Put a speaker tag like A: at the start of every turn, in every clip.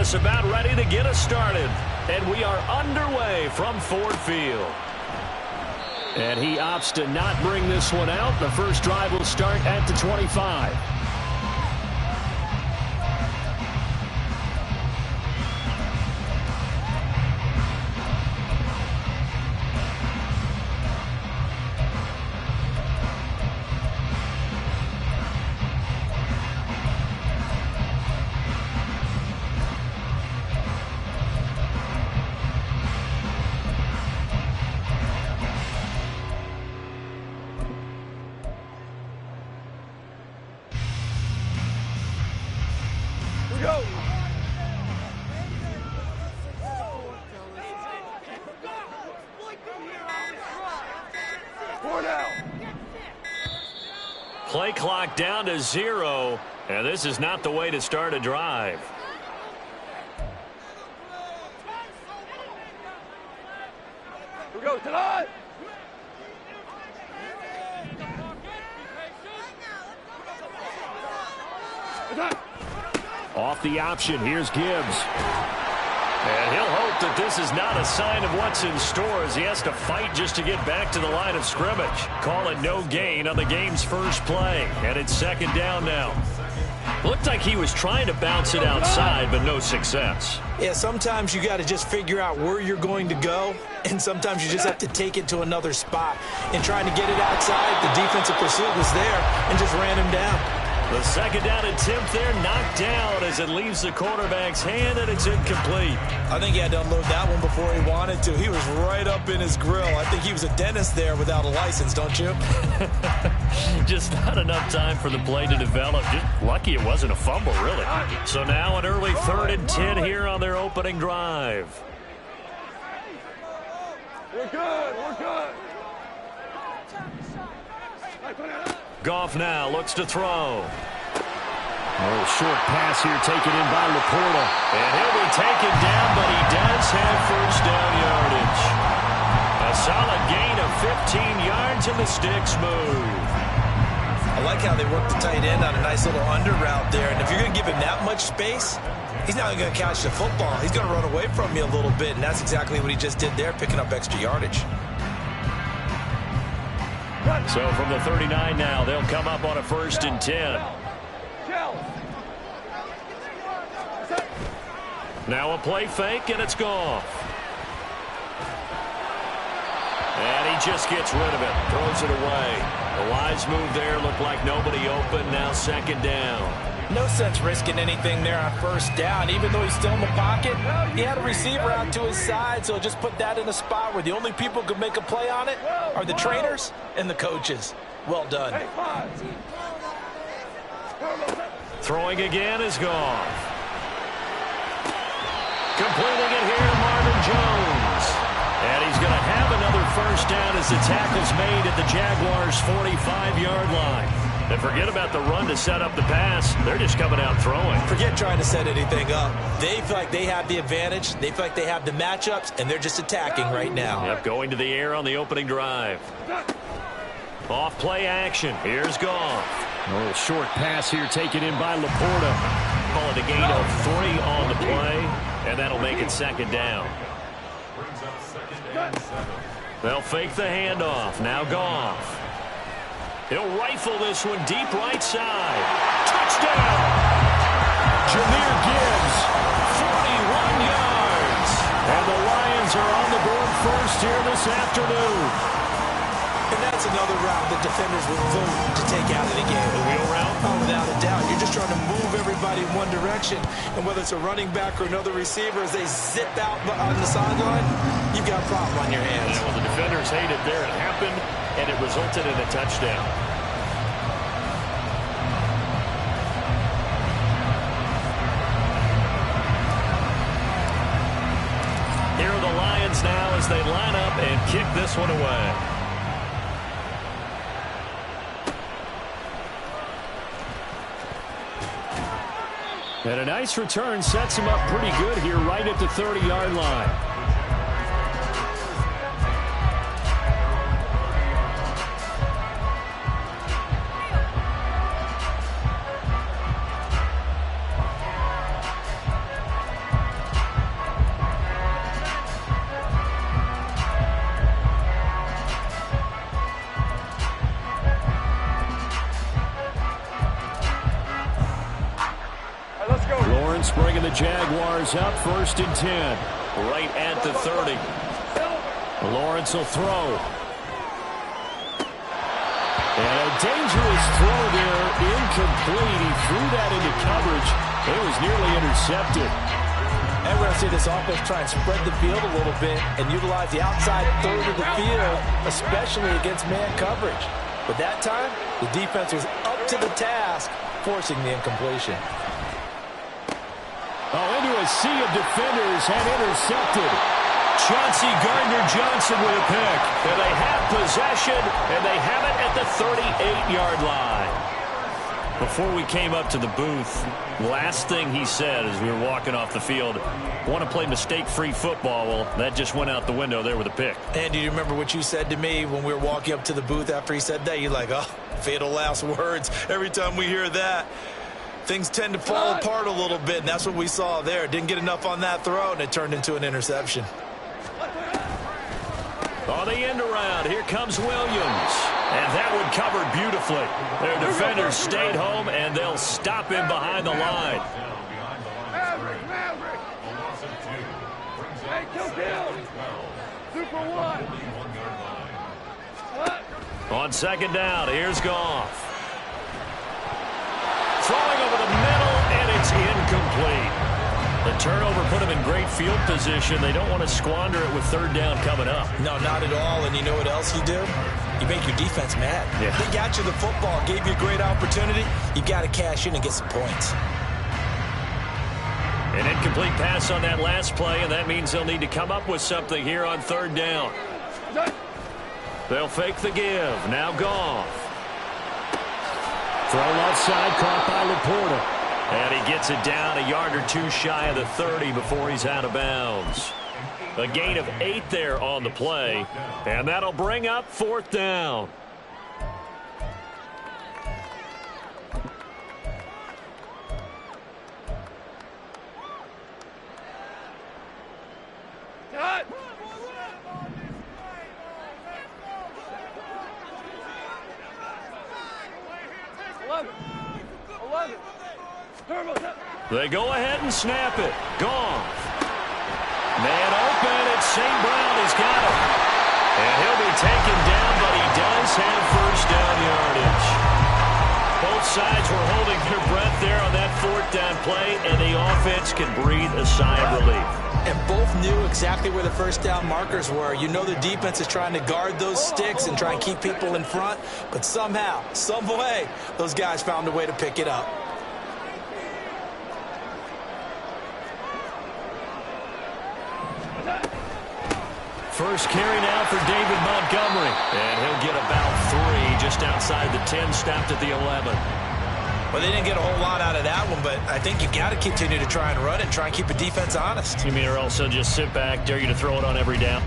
A: just about ready to get us started. And we are underway from Ford Field. And he opts to not bring this one out. The first drive will start at the 25. Play clock down to 0, and this is not the way to start a drive.
B: Here we go tonight.
A: Off the option, here's Gibbs. And he'll hope that this is not a sign of what's in store as he has to fight just to get back to the line of scrimmage. Call it no gain on the game's first play. And it's second down now. Looked like he was trying to bounce it outside, but no success.
C: Yeah, sometimes you got to just figure out where you're going to go, and sometimes you just have to take it to another spot. And trying to get it outside, the defensive pursuit was there and just ran him down.
A: The second down attempt there knocked down as it leaves the quarterback's hand, and it's incomplete.
C: I think he had to unload that one before he wanted to. He was right up in his grill. I think he was a dentist there without a license, don't you?
A: Just not enough time for the play to develop. Just lucky it wasn't a fumble, really. So now an early 3rd and 10 here on their opening drive.
B: We're good. We're good.
A: Goff now looks to throw. A little short pass here taken in by Laporta. And he'll be taken down, but he does have first down yardage. A solid gain of 15 yards, and the sticks move.
C: I like how they work the tight end on a nice little under route there. And if you're going to give him that much space, he's not going to catch the football. He's going to run away from you a little bit, and that's exactly what he just did there, picking up extra yardage.
A: So from the 39 now, they'll come up on a 1st and 10. Now a play fake, and it's gone. And he just gets rid of it, throws it away. A wise move there, looked like nobody open, now 2nd down.
C: No sense risking anything there on 1st down. Even though he's still in the pocket, he had a receiver out to his side, so just put that in a spot where the only people who can make a play on it are the trainers and the coaches. Well done.
A: Throwing again is gone. Completing it here to Marvin Jones. And he's going to have another 1st down as the tackle's made at the Jaguars' 45-yard line. And forget about the run to set up the pass. They're just coming out throwing.
C: Forget trying to set anything up. They feel like they have the advantage. They feel like they have the matchups, and they're just attacking right now.
A: Yep, going to the air on the opening drive. Off play action. Here's Goff. A little short pass here taken in by Laporta. Call it a gain of 3 on the play, and that'll make it 2nd down. They'll fake the handoff. Now Goff. He'll rifle this one deep right side. Touchdown! Jahmyr Gibbs, 41 yards. And the Lions are on the board first here this afternoon.
C: And that's another route that defenders will vote to take out of the game.
A: The wheel route?
C: Oh, without a doubt. You're just trying to move everybody in one direction. And whether it's a running back or another receiver, as they zip out on the sideline, you've got a problem on your hands.
A: Yeah, well, the defenders hate it there. It happened, and it resulted in a touchdown. Here are the Lions now as they line up and kick this one away. And a nice return sets him up pretty good here right at the 30-yard line. It's bringing the Jaguars up 1st and 10. Right at the 30. Lawrence will throw. And a dangerous throw there, incomplete. He threw that into coverage. It was nearly intercepted.
C: And we're going to see this offense try and spread the field a little bit and utilize the outside third of the field, especially against man coverage. But that time, the defense was up to the task, forcing the incompletion.
A: Into a sea of defenders and intercepted. Chauncey Gardner-Johnson with a pick. And they have possession, and they have it at the 38-yard line. Before we came up to the booth, last thing he said as we were walking off the field, want to play mistake-free football. Well, that just went out the window there with a pick.
C: And do you remember what you said to me when we were walking up to the booth after he said that? You're like, oh, fatal last words. Every time we hear that, things tend to fall apart a little bit, and that's what we saw there. Didn't get enough on that throw, and it turned into an interception.
A: On the end around, here comes Williams. And that one covered beautifully. Their defenders stayed home, and they'll stop him behind the line.
B: Hey, kill. Super one.
A: On 2nd down, here's Goff. Throwing over the middle, and it's incomplete. The turnover put him in great field position. They don't want to squander it with 3rd down coming up.
C: No, not at all. And you know what else you do? You make your defense mad.
A: Yeah.
C: They got you the football, gave you a great opportunity. You got to cash in and get some points.
A: An incomplete pass on that last play, and that means they'll need to come up with something here on 3rd down. They'll fake the give. Now Goff. Throw left side, caught by Laporta. And he gets it down a yard or two shy of the 30 before he's out of bounds. A gain of 8 there on the play, and that'll bring up 4th down.
B: Cut. 11.
A: They go ahead and snap it. Goff. Man open. It's St. Brown. He's got him. And he'll be taken down, but he does have 1st down yardage. Both sides were holding their breath there on that 4th down play, and the offense can breathe a sigh of relief.
C: And both knew exactly where the 1st down markers were. You know the defense is trying to guard those sticks and try and keep people in front, but somehow, some way, those guys found a way to pick it up.
A: First carry now for David Montgomery. And he'll get about 3 just outside the 10, stopped at the 11.
C: Well, they didn't get a whole lot out of that one, but I think you got to continue to try and run it and try and keep the defense honest.
A: You mean or also just sit back, dare you to throw it on every down?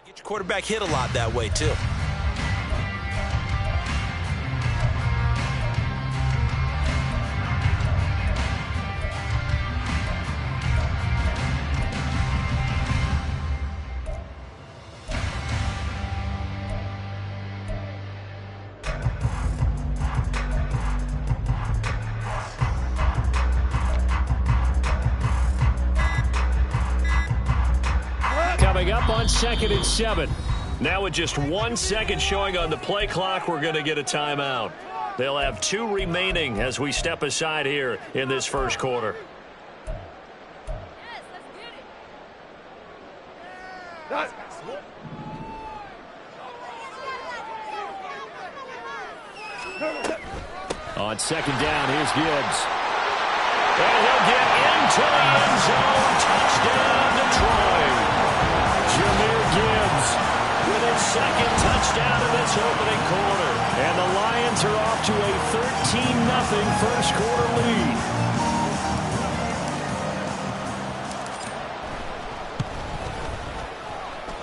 C: Get your quarterback hit a lot that way, too.
A: Coming up on 2nd and 7. Now with just 1 second showing on the play clock, we're going to get a timeout. They'll have 2 remaining as we step aside here in this first quarter. On 2nd down, here's Gibbs. And he'll get into the end zone. Touchdown, Detroit. Jahmyr Gibbs with a his second touchdown in this opening quarter. And the Lions are off to a 13-0 first quarter lead.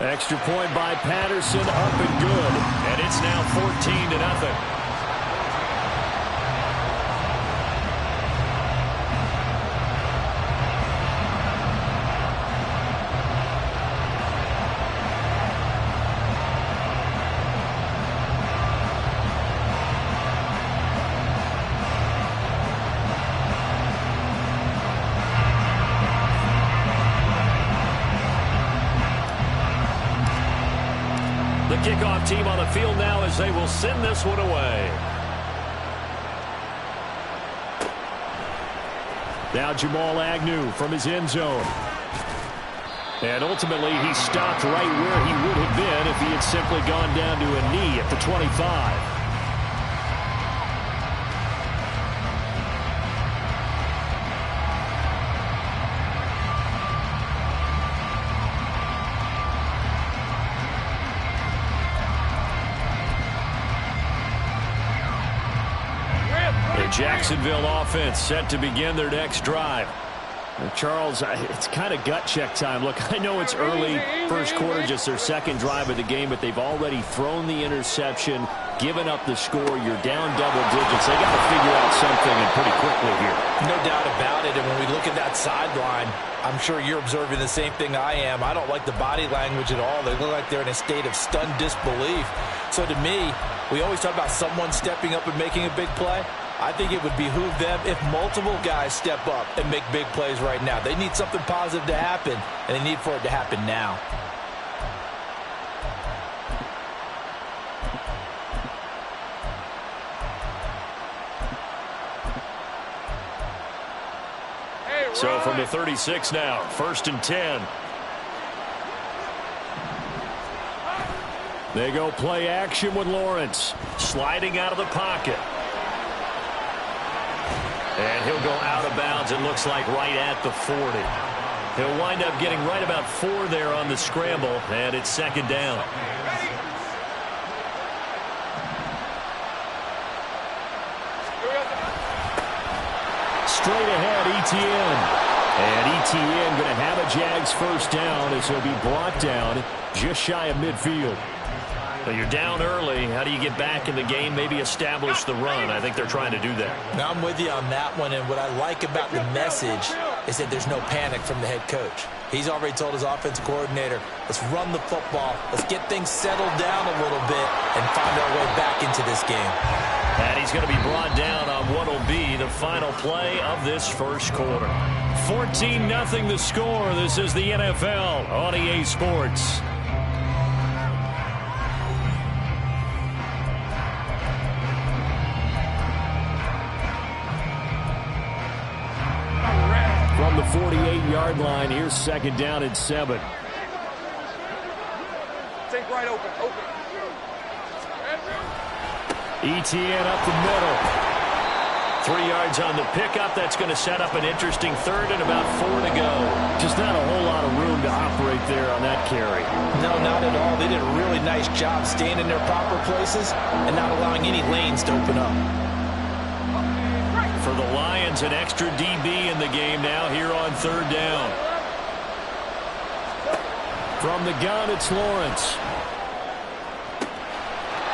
A: Extra point by Patterson, up and good. And it's now 14-0. The kickoff team on the field now as they will send this one away. Now Jamal Agnew from his end zone. And ultimately he stopped right where he would have been if he had simply gone down to a knee at the 25. Jacksonville offense set to begin their next drive. Charles, it's kind of gut check time. Look, I know it's early, first quarter, just their second drive of the game, but they've already thrown the interception, given up the score. You're down double digits. They got to figure out something and pretty quickly here. No doubt about it. And when we look at that sideline, I'm sure you're observing the same thing I am. I don't like the body language at all. They look like they're in a state of stunned disbelief. So to me, we always talk about someone stepping up and making a big play. I think it would behoove them if multiple guys step up and make big plays right now. They need something positive to happen, and they need for it to happen now. So from the 36 now, 1st and 10. They go play action with Lawrence. Sliding out of the pocket. And he'll go out of bounds, it looks like, right at the 40. He'll wind up getting right about 4 there on the scramble, and it's second down. Straight ahead, Etienne. And Etienne going to have a Jags first down as he'll be brought down just shy of midfield. So you're down early. How do you get back in the game, maybe establish the run? I think they're trying to do that.
C: Now I'm with you on that one, and what I like about the message is that there's no panic from the head coach. He's already told his offensive coordinator, let's run the football, let's get things settled down a little bit and find our way back into this game.
A: And he's going to be brought down on what will be the final play of this first quarter. 14-0 the score. This is the NFL on EA Sports. From the 48-yard line, here's second down and 7.
B: Take right open.
A: Etienne up the middle. 3 yards on the pickup. That's going to set up an interesting third and about 4 to go. Just not a whole lot of room to operate there on that carry.
C: No, not at all. They did a really nice job staying in their proper places and not allowing any lanes to open up.
A: For the Lions, an extra DB in the game now here on third down. From the gun, it's Lawrence.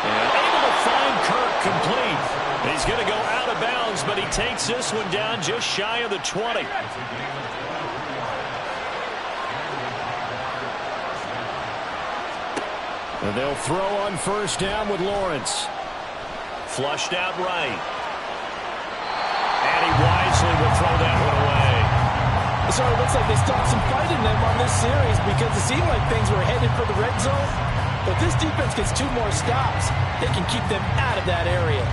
A: And able to find Kirk complete. He's going to go out of bounds, but he takes this one down just shy of the 20. And they'll throw on first down with Lawrence. Flushed out right. And he wisely will throw that one away.
C: So it looks like they stopped some fight in them on this series because it seemed like things were headed for the red zone. But this defense gets 2 more stops. They can keep them out of that area.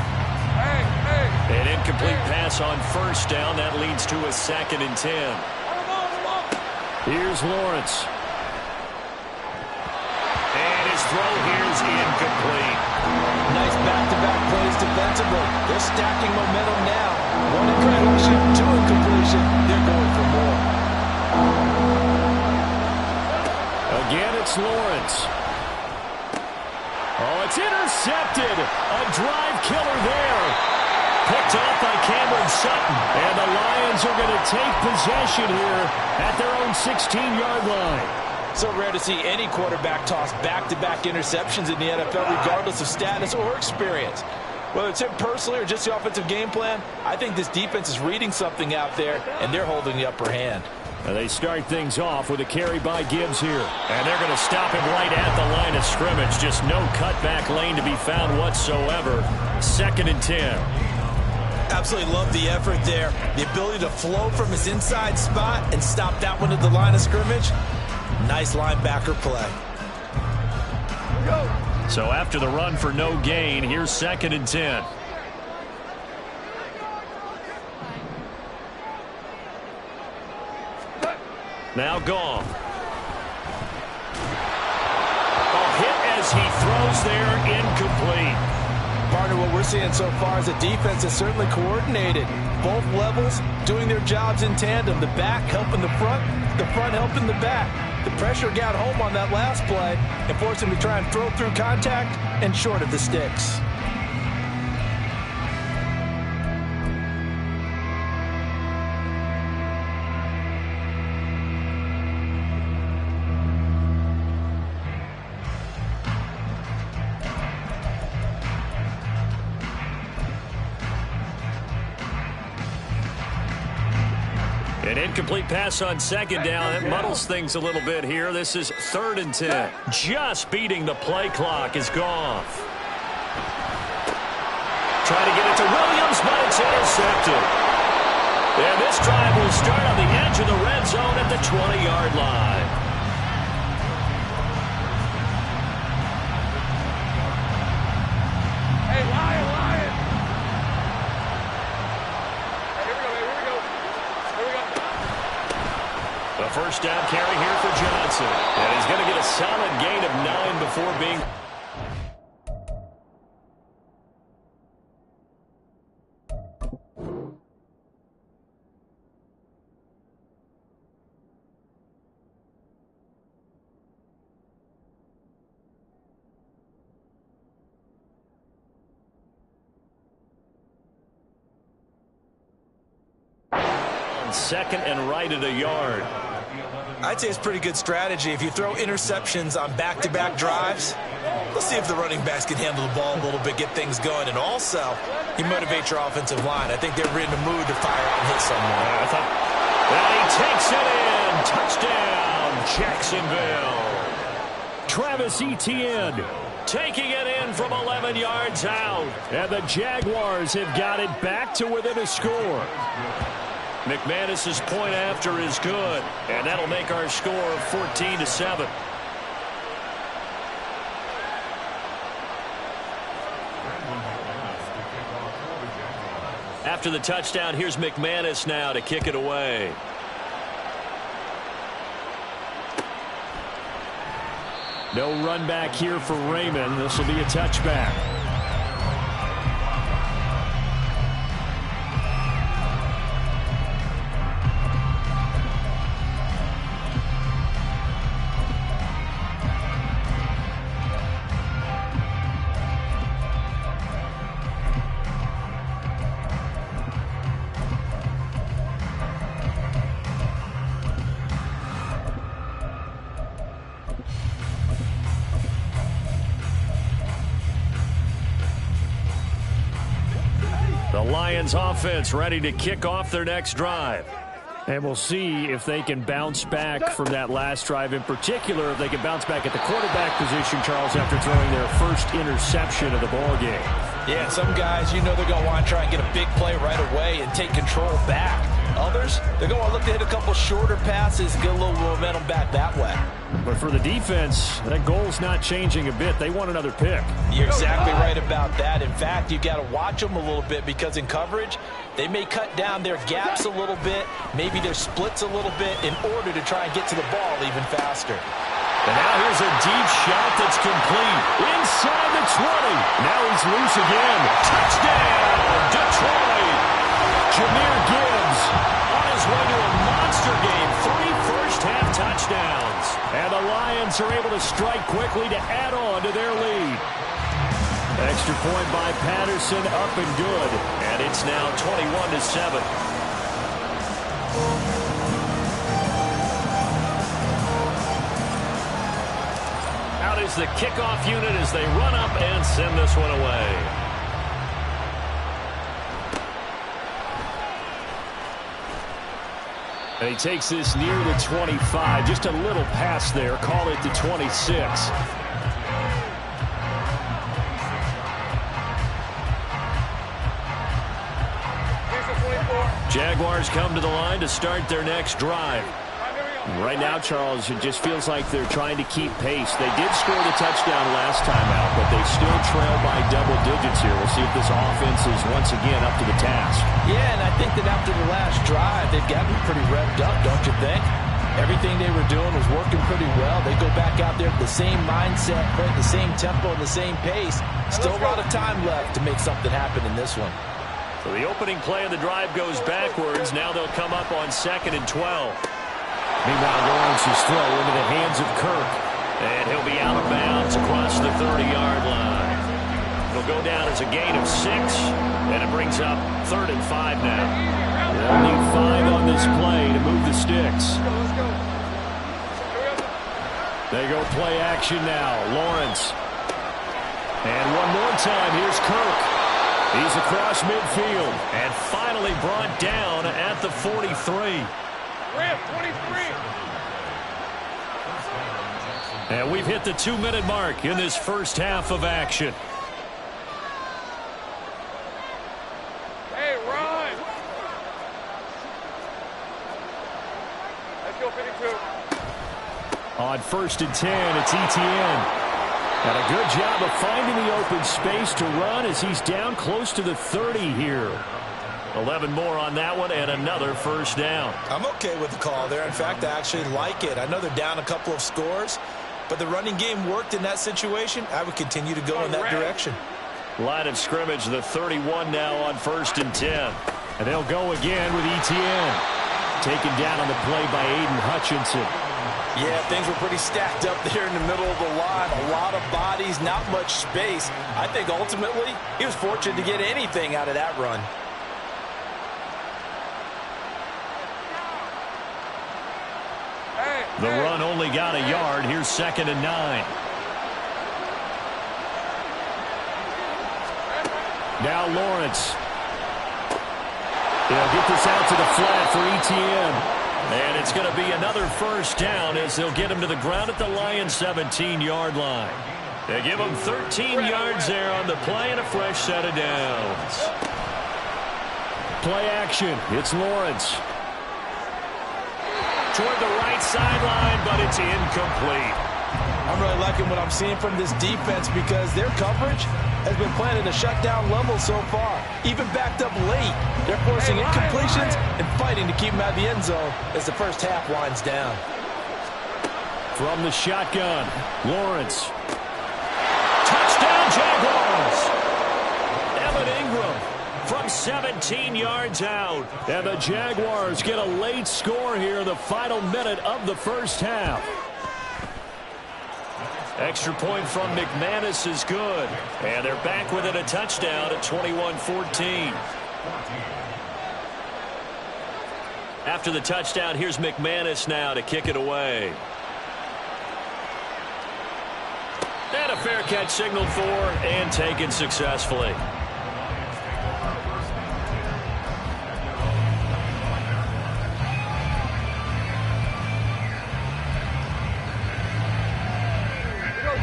A: An incomplete pass on first down. That leads to a 2nd and 10. Here's Lawrence. And his throw here's incomplete.
C: Nice back-to-back plays defensively. They're stacking momentum now. 1 incompletion, 2 incompletion. They're going for more.
A: Again, it's Lawrence. Sutton. And the Lions are going to take possession here at their own 16-yard line.
C: So rare to see any quarterback toss back-to-back interceptions in the NFL, regardless of status or experience. Whether it's him personally or just the offensive game plan, I think this defense is reading something out there, and they're holding the upper hand.
A: And they start things off with a carry by Gibbs here. And they're going to stop him right at the line of scrimmage. Just no cutback lane to be found whatsoever. 2nd and 10.
C: Absolutely love the effort there. The ability to flow from his inside spot and stop that one at the line of scrimmage. Nice linebacker play.
B: Go.
A: So after the run for no gain, here's 2nd and 10. Now Goff. A hit as he throws there, incomplete.
C: Partner, what we're seeing so far is a defense that's certainly coordinated. Both levels doing their jobs in tandem. The back helping the front helping the back. The pressure got home on that last play and forced him to try and throw through contact and short of the sticks.
A: An incomplete pass on 2nd down. That muddles things a little bit here. This is 3rd and 10. Just beating the play clock is Goff. Trying to get it to Williams, but it's intercepted. And this drive will start on the edge of the red zone at the 20-yard line.
B: Hey, Lion, Lion. Hey, here we go.
A: A first down carry here for Johnson. And he's going to get a solid gain of 9 before being... Second and right at a yard.
C: I'd say it's pretty good strategy. If you throw interceptions on back-to-back drives, let's see if the running backs can handle the ball a little bit, get things going, and also you motivate your offensive line. I think they're in the mood to fire out and hit someone.
A: And he takes it in. Touchdown, Jacksonville. Travis Etienne taking it in from 11 yards out. And the Jaguars have got it back to within a score. McManus's point after is good, and that'll make our score 14-7. After the touchdown, here's McManus now to kick it away. No run back here for Raymond. This will be a touchback. The Lions offense ready to kick off their next drive. And we'll see if they can bounce back from that last drive, in particular if they can bounce back at the quarterback position, Charles, after throwing their first interception of the ballgame.
C: Yeah, some guys, you know they're going to want to try and get a big play right away and take control back. Others, they're going to look to hit a couple shorter passes and get a little momentum back that way.
A: But for the defense, that goal's not changing a bit. They want another pick.
C: You're exactly right about that. In fact, you've got to watch them a little bit because in coverage, they may cut down their gaps a little bit, maybe their splits a little bit in order to try and get to the ball even faster.
A: And now here's a deep shot that's complete. Inside the 20. Now he's loose again. Touchdown, Detroit. Jahmyr Gibbs on his way to a monster game. 3 first-half touchdowns. And the Lions are able to strike quickly to add on to their lead. Extra point by Patterson, up and good. And it's now 21-7. Out is the kickoff unit as they run up and send this one away. And he takes this near the 25. Just a little pass there. Call it the 26. Jaguars come to the line to start their next drive. Right now, Charles, it just feels like they're trying to keep pace. They did score the touchdown last time out, but they still trail by double digits here. We'll see if this offense is once again up to the task.
C: Yeah, and I think that after the last drive, they've gotten pretty revved up, don't you think? Everything they were doing was working pretty well. They go back out there with the same mindset, playing the same tempo and the same pace. Still a lot of time left to make something happen in this one.
A: So the opening play of the drive goes backwards. Now they'll come up on 2nd and 12. Meanwhile, Lawrence's throw into the hands of Kirk. And he'll be out of bounds across the 30-yard line. It'll go down as a gain of 6, and it brings up 3rd and 5 now. They'll need 5 on this play to move the sticks. They go play action now. Lawrence. And one more time, here's Kirk. He's across midfield and finally brought down at the 43.
B: Rip, 23.
A: And we've hit the 2-minute mark in this first half of action.
B: Hey, run. Let's go 52.
A: On 1st and 10, it's Etienne. And a good job of finding the open space to run as he's down close to the 30 here. 11 more on that one and another first down.
C: I'm okay with the call there. In fact, I actually like it. I know they're down a couple of scores, but the running game worked in that situation. I would continue to go in that direction.
A: Line of scrimmage, the 31 now on 1st and 10. And they'll go again with Etienne. Taken down on the play by Aiden Hutchinson.
C: Yeah, things were pretty stacked up there in the middle of the line. A lot of bodies, not much space. I think ultimately he was fortunate to get anything out of that run.
A: The run only got a yard. Here's 2nd and 9. Now Lawrence. They'll get this out to the flat for Etienne. And it's going to be another first down as they'll get him to the ground at the Lions' 17-yard line. They give him 13 yards there on the play and a fresh set of downs. Play action. It's Lawrence. Toward the right sideline, but it's incomplete.
C: I'm really liking what I'm seeing from this defense because their coverage has been playing at a shutdown level so far. Even backed up late, they're forcing incompletions and fighting to keep them out of the end zone as the first half winds down.
A: From the shotgun, Lawrence. Touchdown, Jaguars! Evan Ingram from 17 yards out. And the Jaguars get a late score here in the final minute of the first half. Extra point from McManus is good. And they're back within a touchdown at 21-14. After the touchdown, here's McManus now to kick it away. And a fair catch signaled for and taken successfully.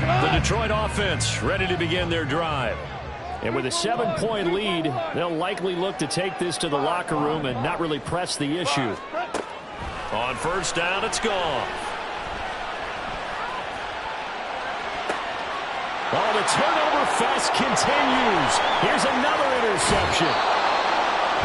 A: The Detroit offense ready to begin their drive. And with a 7-point lead, they'll likely look to take this to the locker room and not really press the issue. On first down, it's gone. Oh, the turnover fest continues. Here's another interception.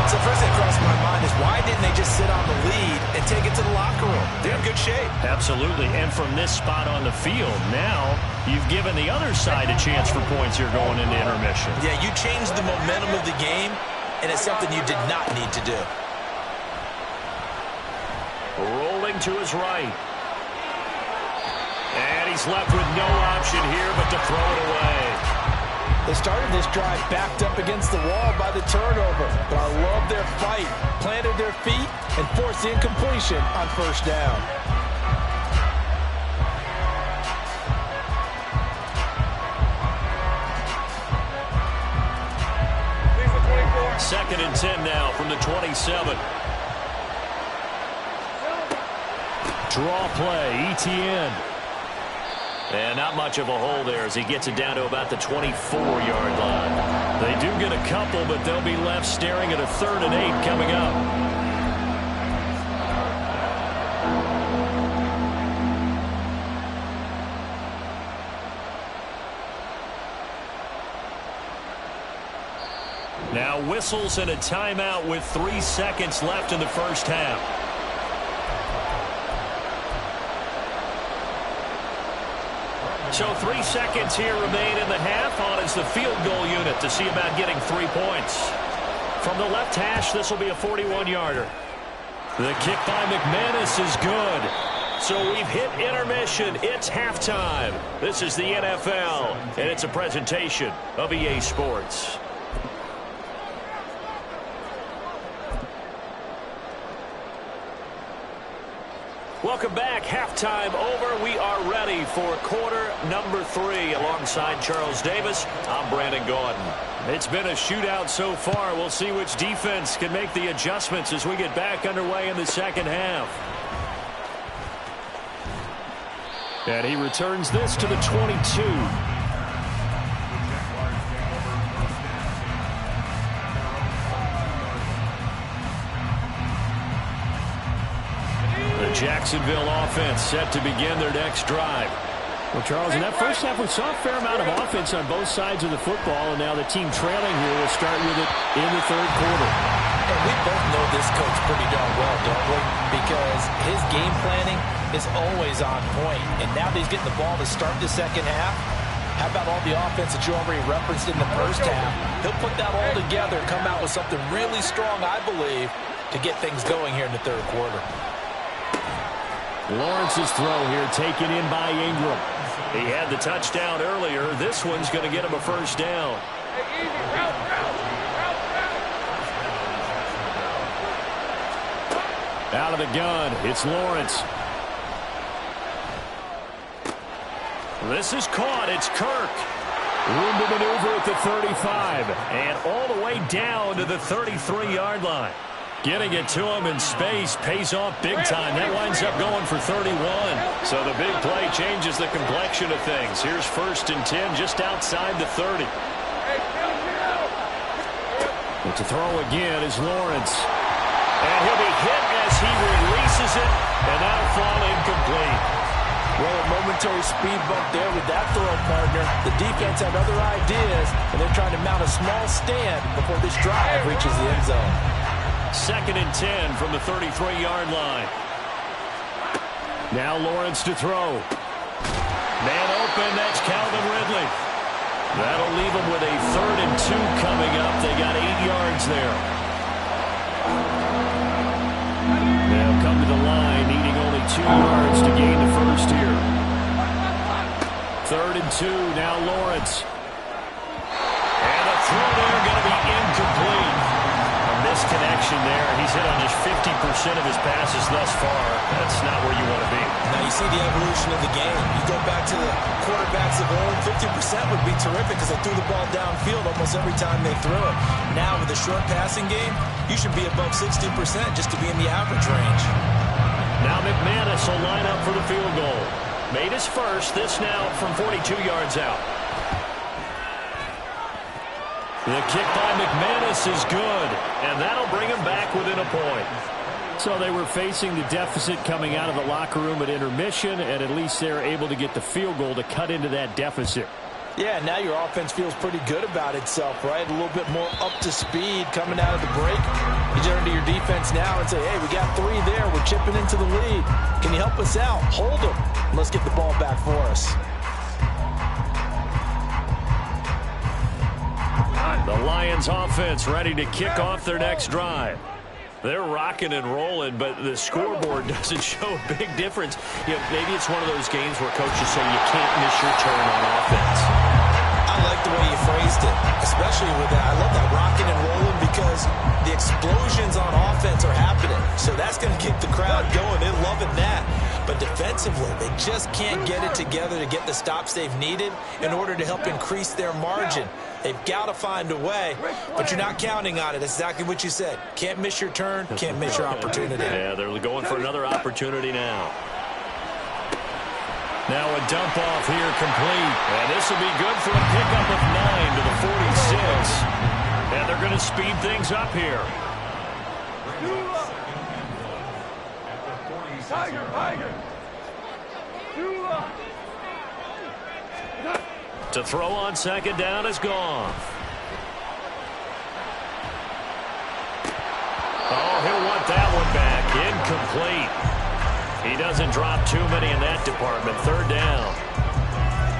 C: So first thing crossed my mind is why didn't they just sit on the lead and take it to the locker room? They're in good shape.
A: Absolutely. And from this spot on the field, now you've given the other side a chance for points here going into intermission.
C: Yeah, you changed the momentum of the game, and it's something you did not need to do.
A: Rolling to his right. And he's left with no option here but to throw it away.
C: They started this drive backed up against the wall by the turnover, but I love their fight, planted their feet, and forced the incompletion on first down.
A: Second and 10 now from the 27. Draw play, ETN. And not much of a hole there as he gets it down to about the 24-yard line. They do get a couple, but they'll be left staring at a 3rd and 8 coming up. Now whistles and a timeout with 3 seconds left in the first half. So 3 seconds here remain in the half. On is the field goal unit to see about getting 3 points. From the left hash, this will be a 41-yarder. The kick by McManus is good. So we've hit intermission. It's halftime. This is the NFL, and it's a presentation of EA Sports. Welcome back. Halftime over. We are ready for quarter number 3. Alongside Charles Davis, I'm Brandon Gaudin. It's been a shootout so far. We'll see which defense can make the adjustments as we get back underway in the second half. And he returns this to the 22. Jacksonville offense set to begin their next drive. Well, Charles, in that first half, we saw a fair amount of offense on both sides of the football, and now the team trailing here will start with it in the third quarter.
C: And we both know this coach pretty darn well, don't we? Because his game planning is always on point, and now that he's getting the ball to start the second half, how about all the offense that you already referenced in the first half? He'll put that all together and come out with something really strong, I believe, to get things going here in the third quarter.
A: Lawrence's throw here taken in by Ingram. He had the touchdown earlier. This one's going to get him a first down. Out of the gun, it's Lawrence. This is caught. It's Kirk. Room to maneuver at the 35. And all the way down to the 33-yard line. Getting it to him in space pays off big time. That winds up going for 31. So the big play changes the complexion of things. Here's 1st and 10 just outside the 30. But to throw again is Lawrence. And he'll be hit as he releases it. And that'll fall incomplete.
C: Well, a momentary speed bump there with that throw, partner. The defense had other ideas, and they're trying to mount a small stand before this drive reaches the end zone.
A: 2nd and 10 from the 33-yard line. Now Lawrence to throw. Man open, that's Calvin Ridley. That'll leave him with a 3rd and 2 coming up. They got 8 yards there. Now come to the line, needing only 2 yards to gain the first here. 3rd and 2, now Lawrence. And the throw there going to be incomplete. Misconnection there. He's hit on just 50% of his passes thus far. That's not where you want to be.
C: Now you see the evolution of the game. You go back to the quarterbacks of old, 50% would be terrific because they threw the ball downfield almost every time they threw it. Now with the short passing game, you should be above 60% just to be in the average range.
A: Now McManus will line up for the field goal. Made his first. This now from 42 yards out. The kick by McManus is good, and that'll bring him back within a point. So they were facing the deficit coming out of the locker room at intermission, and at least they're able to get the field goal to cut into that deficit.
C: Yeah, now your offense feels pretty good about itself, right? A little bit more up to speed coming out of the break. You turn to your defense now and say, hey, we got 3 there. We're chipping into the lead. Can you help us out? Hold them. Let's get the ball back for us.
A: The Lions offense ready to kick off their next drive. They're rocking and rolling, but the scoreboard doesn't show a big difference. You know, maybe it's one of those games where coaches say you can't miss your turn on offense.
C: I like the way you phrased it, especially with that. I love that rocking and rolling because the explosions on offense are happening. So that's going to keep the crowd going. They're loving that. But defensively, they just can't get it together to get the stops they've needed in order to help increase their margin. They've got to find a way, but you're not counting on it. That's exactly what you said. Can't miss your turn, can't miss your opportunity.
A: Yeah, they're going for another opportunity now. Now a dump off here complete. And this will be good for a pickup of 9 to the 46. And they're going to speed things up here.
B: Tiger.
A: To throw on second down is gone. Oh, he'll want that one back. Incomplete. He doesn't drop too many in that department. Third down.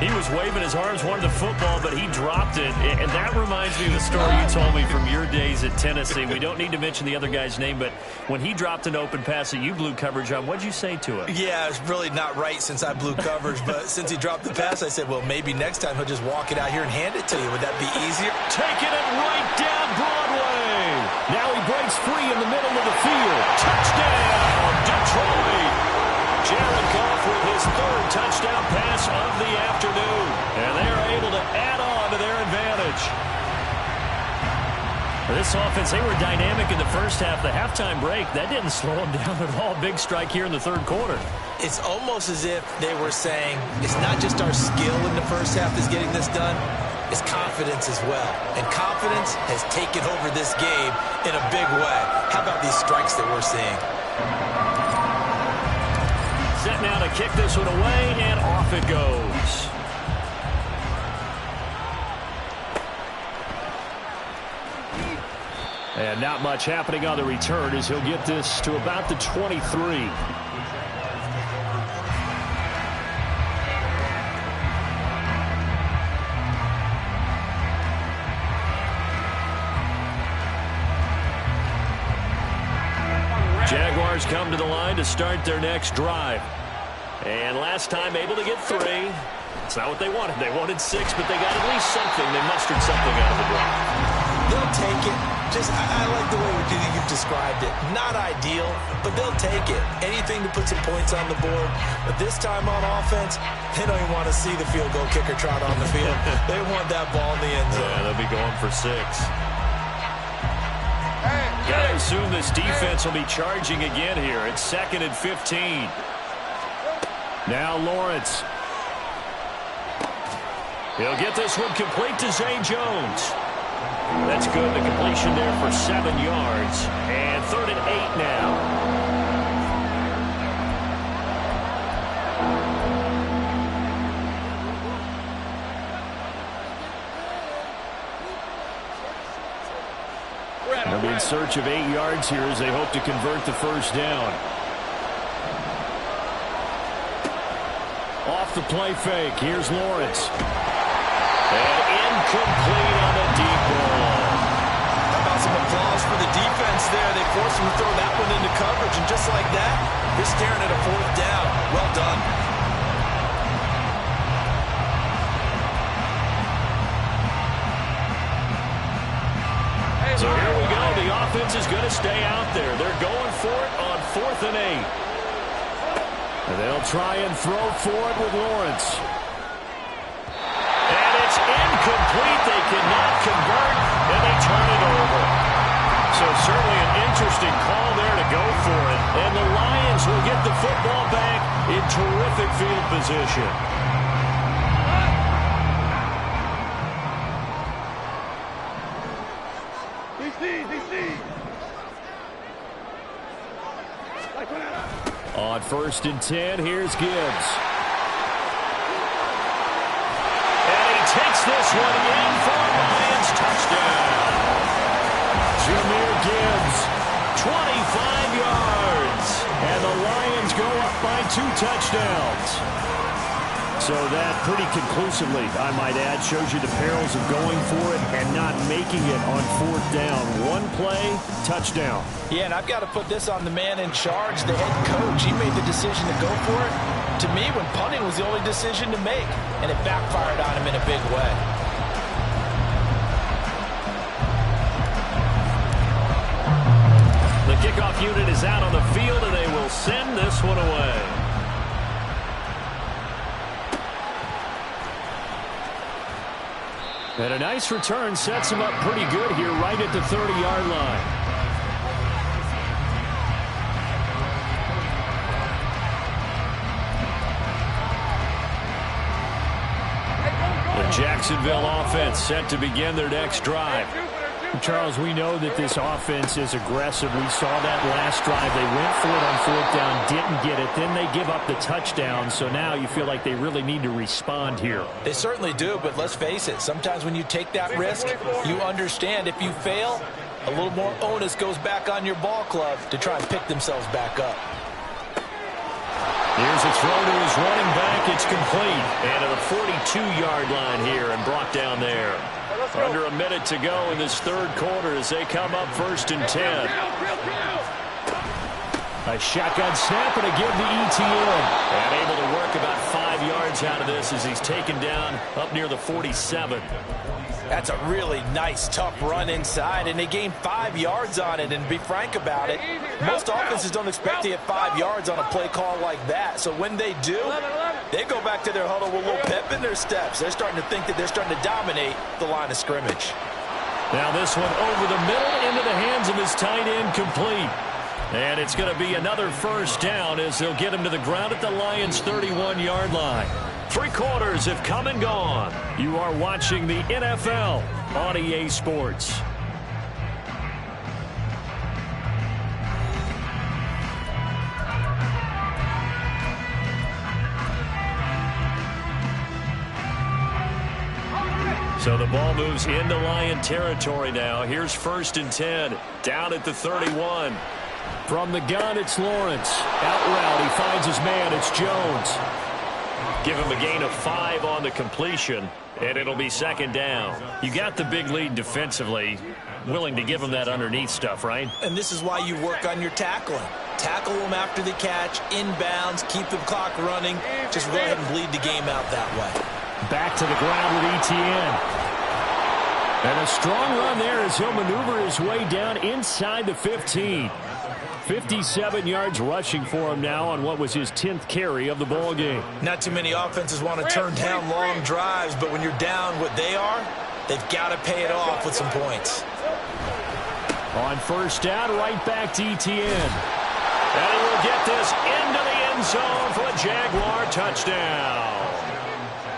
A: He was waving his arms, wanted the football, but he dropped it. And that reminds me of the story you told me from your days at Tennessee. We don't need to mention the other guy's name, but when he dropped an open pass that you blew coverage on, what'd you say to him?
C: Yeah, it's really not right since I blew coverage, but since he dropped the pass, I said, well, maybe next time he'll just walk it out here and hand it to you. Would that be easier?
A: Taking it right down Broadway. Now he breaks free in the middle of the field. Touchdown, Detroit. Jared Goff with his third touchdown pass of the afternoon. And they are able to add on to their advantage. This offense, they were dynamic in the first half. The halftime break, that didn't slow them down at all. Big strike here in the third quarter.
C: It's almost as if they were saying, it's not just our skill in the first half that's getting this done, it's confidence as well. And confidence has taken over this game in a big way. How about these strikes that we're seeing?
A: Set now to kick this one away, and off it goes. And not much happening on the return as he'll get this to about the 23. Jaguars come to the line to start their next drive. And last time able to get 3. It's not what they wanted. They wanted 6, but they got at least something. They mustered something out of the drive.
C: They'll take it. I like the way you've described it. Not ideal, but they'll take it. Anything to put some points on the board. But this time on offense, they don't even want to see the field goal kicker trot on the field. They want that ball in the end zone.
A: Yeah, they'll be going for 6. Gotta assume this defense will be charging again here. It's 2nd and 15. Now Lawrence. He'll get this one complete to Zay Jones. That's good. The completion there for 7 yards. And 3rd and 8 now. They'll be in search of 8 yards here as they hope to convert the first down. Off the play fake. Here's Lawrence. And incomplete on a deep ball.
C: How about some applause for the defense there? They forced him to throw that one into coverage, and just like that, you're staring at a 4th down. Well done.
A: So here we go. The offense is going to stay out there. They're going for it on 4th and 8. And they'll try and throw for it with Lawrence. And it's incomplete. They cannot convert, and they turn it over. So certainly an interesting call there to go for it. And the Lions will get the football back in terrific field position. On 1st and 10, here's Gibbs. And he takes this one in for a Lions touchdown. Jahmyr Gibbs, 25 yards. And the Lions go up by 2 touchdowns. So that pretty conclusively, I might add, shows you the perils of going for it and not making it on 4th down. 1 play, touchdown.
C: Yeah, and I've got to put this on the man in charge, the head coach. He made the decision to go for it. To me, when punting was the only decision to make, and it backfired on him in a big way.
A: kickoff unit is out on the field, and they will send this one away. And a nice return sets him up pretty good here right at the 30-yard line. The Jacksonville offense set to begin their next drive.
D: Charles, we know that this offense is aggressive. We saw that last drive. They went for it on fourth down, didn't get it. Then they give up the touchdown. So now you feel like they really need to respond here.
C: They certainly do, but let's face it. Sometimes when you take that risk, you understand if you fail, a little more onus goes back on your ball club to try and pick themselves back up.
A: Here's a throw to his running back. It's complete. And to the 42-yard line here and brought down there. Under a minute to go in this third quarter as they come up 1st and 10.
D: A shotgun snap and a give to ETN.
A: And able to work about 5 yards out of this as he's taken down up near the 47.
C: That's a really nice, tough run inside, and they gained 5 yards on it. And to be frank about it, most offenses don't expect to get 5 yards on a play call like that. So when they do, they go back to their huddle with a little pep in their steps. They're starting to think that they're starting to dominate the line of scrimmage.
A: Now this one over the middle into the hands of his tight end, complete. And it's going to be another first down as they'll get him to the ground at the Lions' 31-yard line. 3 quarters have come and gone. You are watching the NFL on EA Sports. So the ball moves into Lion territory now. Here's 1st and 10. Down at the 31.
D: From the gun, it's Lawrence. Out route, he finds his man. It's Jones.
A: Give him a gain of 5 on the completion, and it'll be 2nd down. You got the big lead defensively. Willing to give him that underneath stuff, right?
C: And this is why you work on your tackling. Tackle them after the catch, inbounds, keep the clock running. Just go ahead and bleed the game out that way.
D: Back to the ground with ETN. And a strong run there as he'll maneuver his way down inside the 15. 57 yards rushing for him now on what was his 10th carry of the ball game.
C: Not too many offenses want to turn down long drives, but when you're down what they are, they've got to pay it off with some points.
D: On 1st down, right back to ETN.
A: And he will get this into the end zone for a Jaguar touchdown.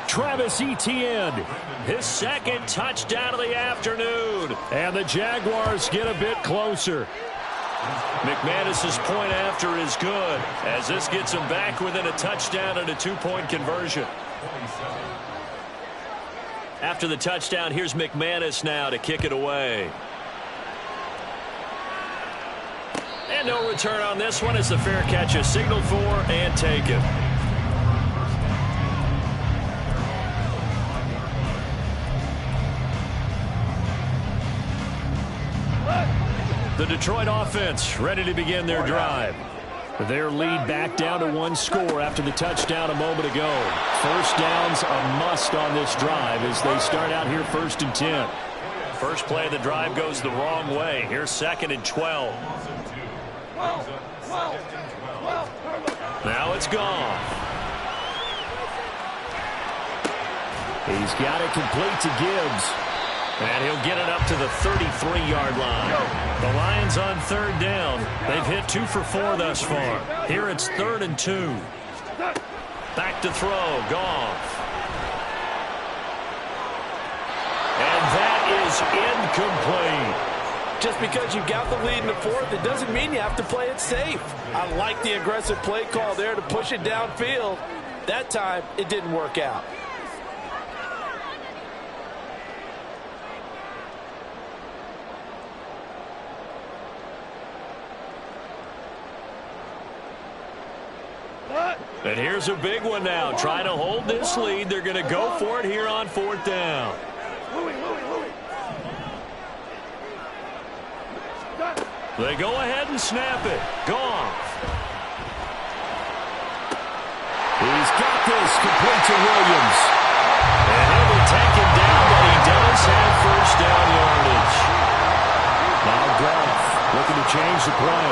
D: Travis Etienne,
A: his 2nd touchdown of the afternoon.
D: And the Jaguars get a bit closer.
A: McManus's point after is good as this gets him back within a touchdown and a 2-point conversion. After the touchdown, here's McManus now to kick it away. And no return on this one as the fair catch is signaled for and taken. The Detroit offense ready to begin their drive.
D: Their lead back down to 1 score after the touchdown a moment ago. 1st down's a must on this drive as they start out here 1st and 10.
A: First play of the drive goes the wrong way. Here's 2nd and 12. Now it's gone.
D: He's got it complete to Gibbs.
A: And he'll get it up to the 33-yard line. The Lions on 3rd down. They've hit 2 for 4 thus far. Here it's 3rd and 2. Back to throw. Goff. And that is incomplete.
C: Just because you've got the lead in the 4th, it doesn't mean you have to play it safe. I like the aggressive play call there to push it downfield. That time, it didn't work out.
A: And here's a big one now. Trying to hold this lead. They're going to go for it here on 4th down. They go ahead and snap it. Goff.
D: He's got this complete to Williams.
A: And he'll be taken down, but he does have 1st down yardage.
D: Now Goff. Looking to change the play.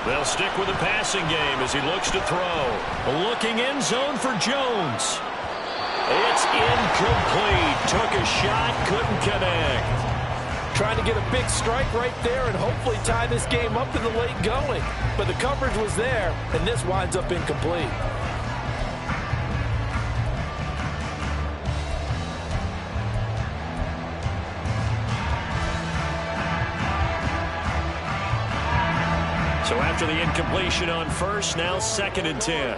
A: They'll stick with the passing game as he looks to throw. Looking end zone for Jones. It's incomplete. Took a shot, couldn't connect.
C: Trying to get a big strike right there and hopefully tie this game up in the late going. But the coverage was there, and this winds up incomplete.
A: So after the incompletion on first, now 2nd and 10.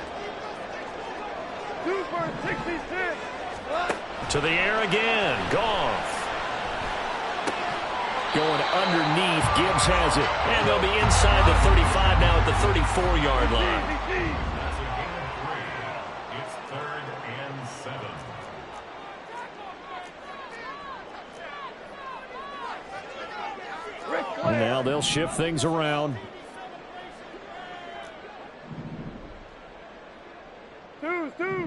B: 2 for 66.
A: To the air again. Goff.
D: Going underneath. Gibbs has it.
A: And they'll be inside the 35 now at the 34-yard line.
E: It's 3rd and 7.
D: And now they'll shift things around.
B: 2.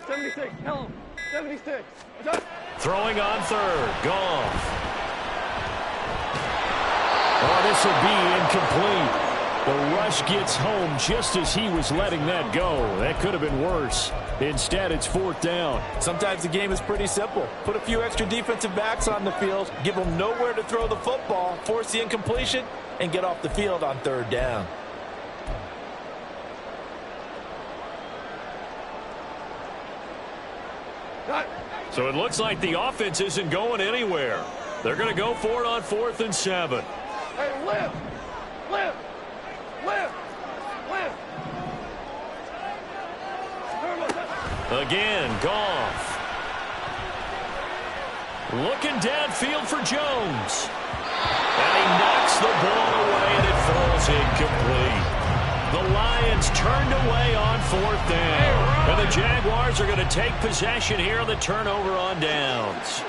B: 76. Tell him. 76.
A: Throwing on 3rd. Goff.
D: Oh, this will be incomplete. The rush gets home just as he was letting that go. That could have been worse. Instead, it's 4th down.
C: Sometimes the game is pretty simple. Put a few extra defensive backs on the field, give them nowhere to throw the football, force the incompletion, and get off the field on 3rd down.
A: So it looks like the offense isn't going anywhere. They're going to go for it on 4th and 7.
B: Hey, lift.
A: Again, Goff. Looking downfield for Jones. And he knocks the ball away, and it falls incomplete. The Lions turned away on 4th down. And the Jaguars are going to take possession here on the turnover on downs.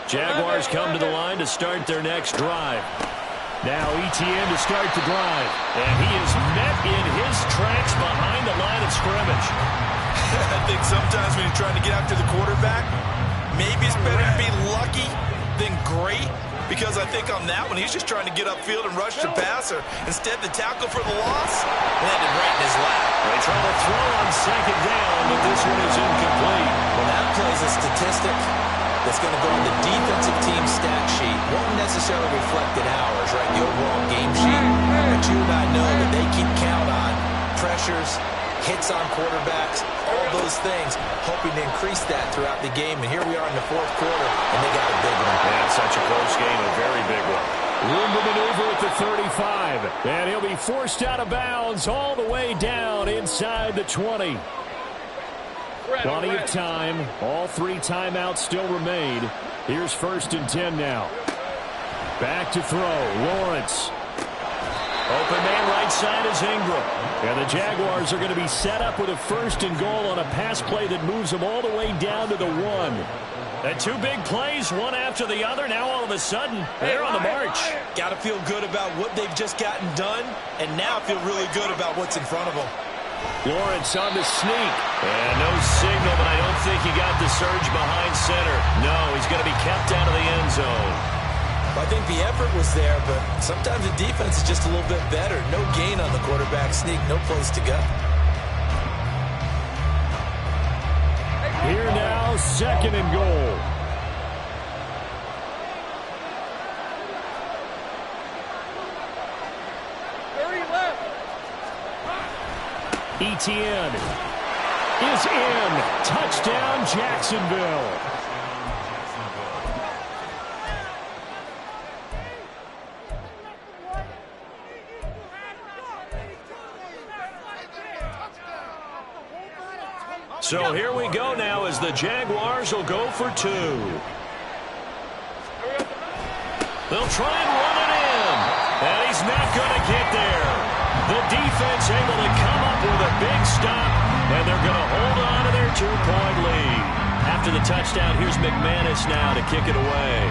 A: Jaguars come to the line to start their next drive.
D: Now ETN to start the drive.
A: And he is met in his tracks behind the line of scrimmage.
C: I think sometimes when you're trying to get after the quarterback, maybe it's better to be lucky than great. Because I think on that one, he's just trying to get upfield and rush the passer. Instead, the tackle for the loss landed right in his lap.
A: They try to throw on 2nd down, but this one is incomplete.
C: Well, that plays a statistic that's going to go on the defensive team stat sheet. Won't necessarily reflect in ours, right, the overall game sheet. But you and I know that they keep count on pressures, hits on quarterbacks, all those things, hoping to increase that throughout the game. And here we are in the 4th quarter, and they got a big one.
A: And such a close game, a very big one.
D: Room to maneuver at the 35. And he'll be forced out of bounds all the way down inside the 20. Plenty of time. All 3 timeouts still remain. Here's 1st and 10 now. Back to throw. Lawrence.
A: Open man right side is Ingram.
D: And the Jaguars are going to be set up with a 1st and goal on a pass play that moves them all the way down to the 1.
A: And 2 big plays, one after the other. Now all of a sudden, they're on the march.
C: Got to feel good about what they've just gotten done, and now feel really good about what's in front of them.
D: Lawrence on the sneak.
A: And no signal, but I don't think he got the surge behind center. No, he's going to be kept out of the end zone.
C: I think the effort was there, but sometimes the defense is just a little bit better. No gain on the quarterback sneak, no place to go.
D: Here now, 2nd and goal. ETN is in. Touchdown, Jacksonville.
A: So here we go now as the Jaguars will go for 2. They'll try and run it in. And he's not going to get there. The defense able to come up with a big stop. And they're going to hold on to their 2-point lead. After the touchdown, here's McManus now to kick it away.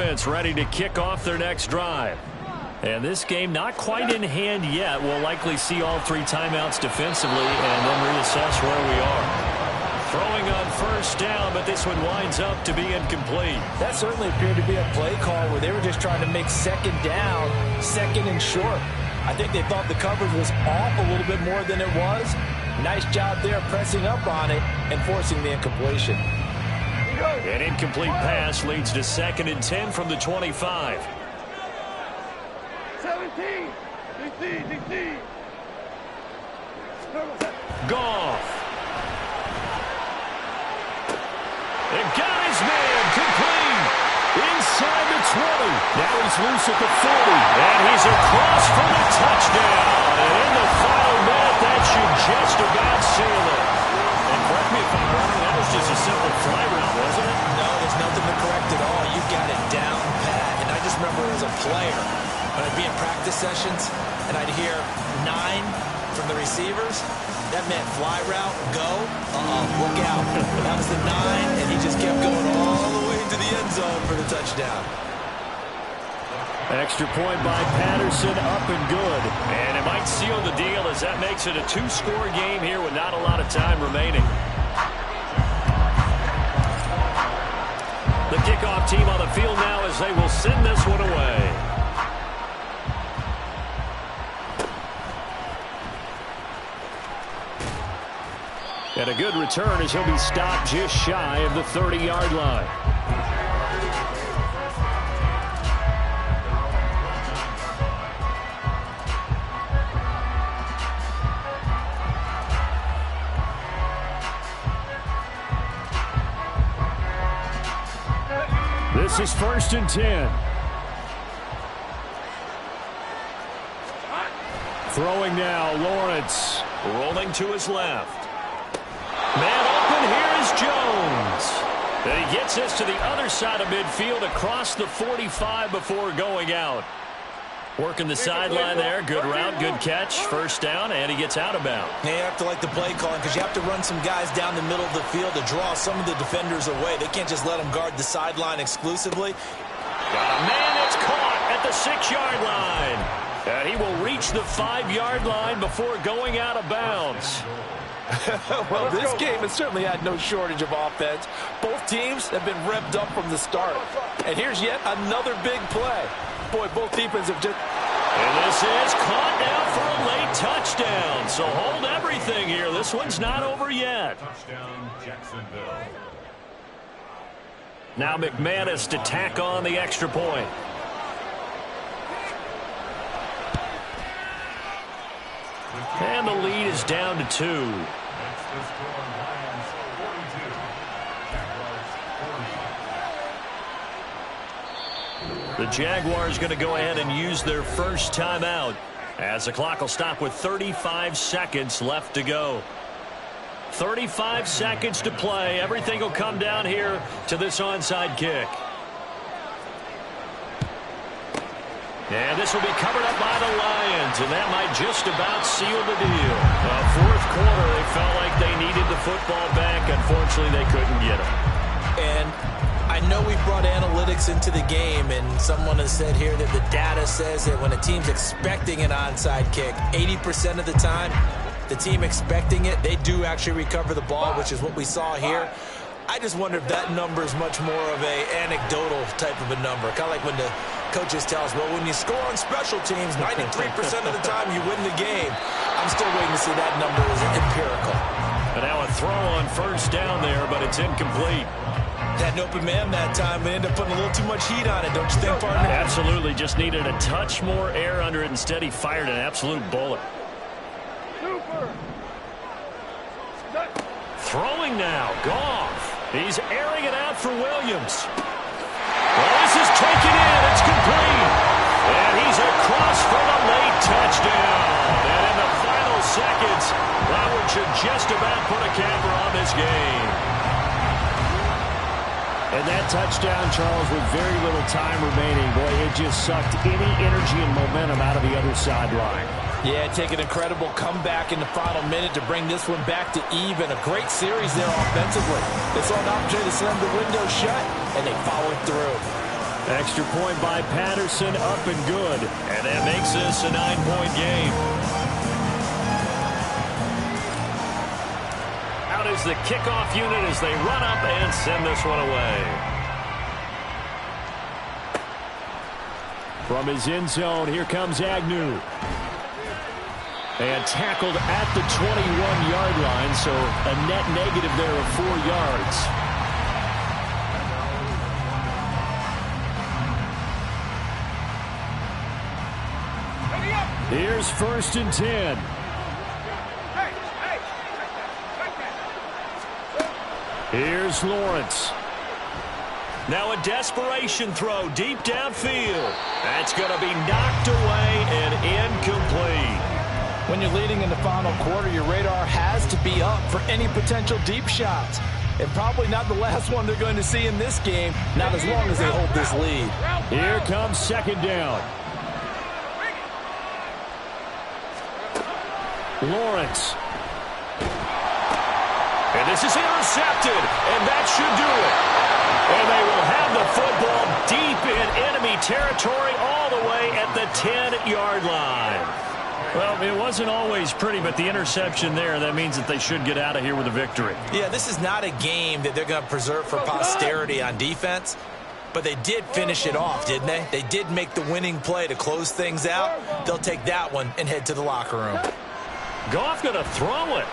A: offense ready to kick off their next drive. And this game not quite in hand yet. We'll likely see all 3 timeouts defensively and then reassess where we are. Throwing on first down, but this one winds up to be incomplete.
C: That certainly appeared to be a play call where they were just trying to make second down, second and short. I think they thought the coverage was off a little bit more than it was. Nice job there pressing up on it and forcing the incompletion.
A: An incomplete pass leads to 2nd and 10 from the 25.
B: 17. DC.
A: Goff. And got his man complete. Inside the 20. Now he's loose at the 40. And he's across for the touchdown. And in the final minute, that should just about seal it. And correct me if I'm wrong, that was just a simple fly route, wasn't it?
C: No, there's nothing to correct at all. You got it down pat. And I just remember as a player, when I'd be in practice sessions, and I'd hear 9 from the receivers, that meant fly route, go, look out. That was the 9, and he just kept going all the way to the end zone for the touchdown.
D: Extra point by Patterson, up and good.
A: And it might seal the deal as that makes it a 2-score game here with not a lot of time remaining. The kickoff team on the field now as they will send this one away. And a good return as he'll be stopped just shy of the 30-yard line. This is 1st and 10. Throwing now, Lawrence. Rolling to his left. Man open, here is Jones. And he gets this to the other side of midfield across the 45 before going out. Working the sideline there. Good route, good catch. First down, and he gets out of bounds.
C: You have to like the play calling because you have to run some guys down the middle of the field to draw some of the defenders away. They can't just let them guard the sideline exclusively.
A: Got a man that's caught at the 6-yard line. And he will reach the 5-yard line before going out of bounds.
C: Well, this game has certainly had no shortage of offense. Both teams have been revved up from the start. And here's yet another big play. Boy, both defenses have just...
A: And this is caught now for a late touchdown. So hold everything here. This one's not over yet.
E: Touchdown, Jacksonville.
A: Now McManus to tack on the extra point. And the lead is down to 2.
E: That's the score. Lions 42. Jaguars 40.
A: The Jaguars going to go ahead and use their first timeout as the clock will stop with 35 seconds left to go. 35 seconds to play. Everything will come down here to this onside kick. And this will be covered up by the Lions, and that might just about seal the deal. Fourth quarter, they felt like they needed the football back. Unfortunately, they couldn't get it.
C: And I know we've brought analytics into the game, and someone has said here that the data says that when a team's expecting an onside kick, 80% of the time, the team expecting it, they do actually recover the ball, which is what we saw here. I just wonder if that number is much more of a anecdotal type of a number. Kind of like when the coaches tell us, well, when you score on special teams, 93% of the time you win the game. I'm still waiting to see that number is empirical.
A: And now a throw on first down there, but it's incomplete.
C: Had an open man that time, but ended up putting a little too much heat on it, don't you think, partner?
A: Absolutely. Just needed a touch more air under it. Instead, he fired an absolute bullet.
B: Super.
A: Throwing now. Goff. He's airing it out for Williams. Well, this is taken in. It's complete. And he's across for the late touchdown. And in the final seconds, Howard should just about put a capper on this game.
D: And that touchdown, Charles, with very little time remaining, boy, it just sucked any energy and momentum out of the other sideline.
C: Yeah, take an incredible comeback in the final minute to bring this one back to even. A great series there offensively. They saw an opportunity to slam the window shut, and they followed through.
D: Extra point by Patterson, up and good.
A: And that makes this a 9-point game. Out is the kickoff unit as they run up and send this one away.
D: From his end zone, here comes Agnew. And tackled at the 21-yard line, so a net negative there of 4 yards. Here's 1st and 10. Here's Lawrence.
A: Now a desperation throw deep downfield. That's going to be knocked away and incomplete.
C: When you're leading in the final quarter, your radar has to be up for any potential deep shots. And probably not the last one they're going to see in this game, not as long as they hold this lead.
D: Here comes 2nd down. Lawrence.
A: And this is intercepted, and that should do it. And they will have the football deep in enemy territory all the way at the 10-yard line.
D: Well, it wasn't always pretty, but the interception there, that means that they should get out of here with a victory.
C: Yeah, this is not a game that they're going to preserve for posterity on defense, but they did finish it off, didn't they? They did make the winning play to close things out. They'll take that one and head to the locker room.
A: Goff going to throw it.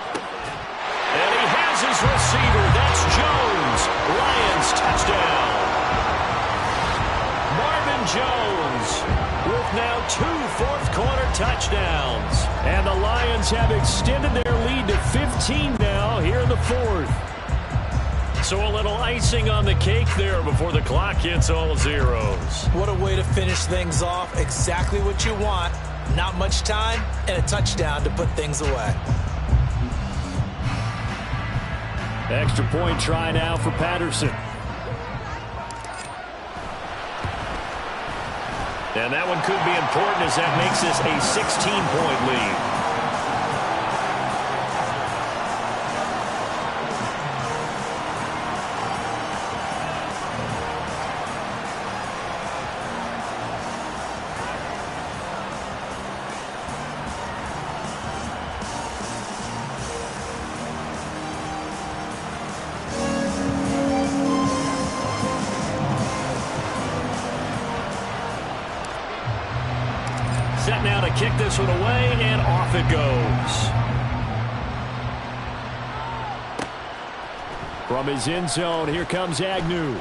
A: And he has his receiver. That's Jones. Lions touchdown. Marvin Jones with now 2 fourth-quarter touchdowns.
D: And the Lions have extended their lead to 15 now here in the 4th.
A: So a little icing on the cake there before the clock hits all zeros.
C: What a way to finish things off. Exactly what you want. Not much time and a touchdown to put things away.
D: Extra point try now for Patterson.
A: And that one could be important as that makes this a 16-point lead. Set now to kick this one away, and off it goes.
D: From his end zone, here comes Agnew. And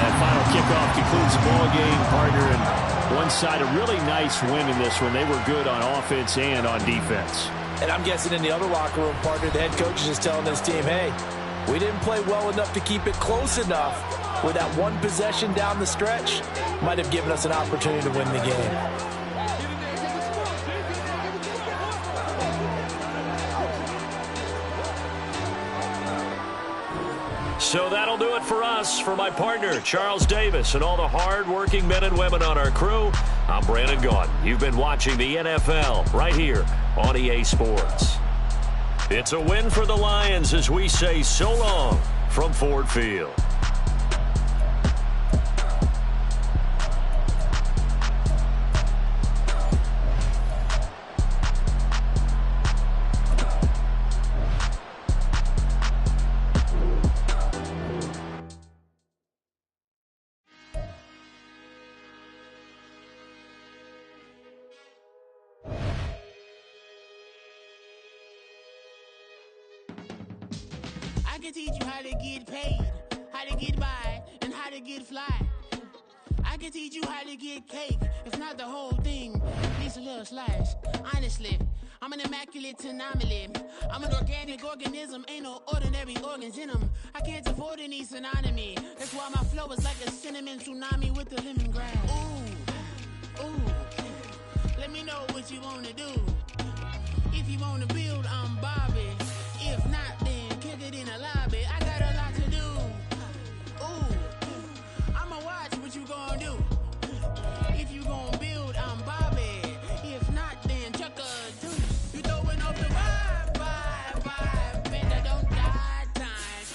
D: that final kickoff concludes the ball game, partner. And one side, a really nice win in this one. They were good on offense and on defense.
C: And I'm guessing in the other locker room, partner, the head coach is just telling this team, hey, we didn't play well enough to keep it close enough. With that one possession down the stretch, might have given us an opportunity to win the game.
A: So that'll do it for us. For my partner, Charles Davis, and all the hard-working men and women on our crew, I'm Brandon Gaudin. You've been watching the NFL right here on EA Sports. It's a win for the Lions as we say so long from Ford Field.
F: I can teach you how to get paid, how to get by, and how to get fly. I can teach you how to get cake, if not the whole thing, at least a little slice. Honestly, I'm an immaculate anomaly. I'm an organic organism, ain't no ordinary organs in them. I can't afford any synonymy. That's why my flow is like a cinnamon tsunami with the lemongrass. Ooh, ooh. Let me know what you wanna do. If you wanna build, I'm Bobby. If not, then kick it in the lobby. I got a lot to do. Ooh, I'ma watch what you gonna do. If you gonna build, I'm Bobby. If not, then chuck a deuce. You throwing off the vibe, man, that don't die time.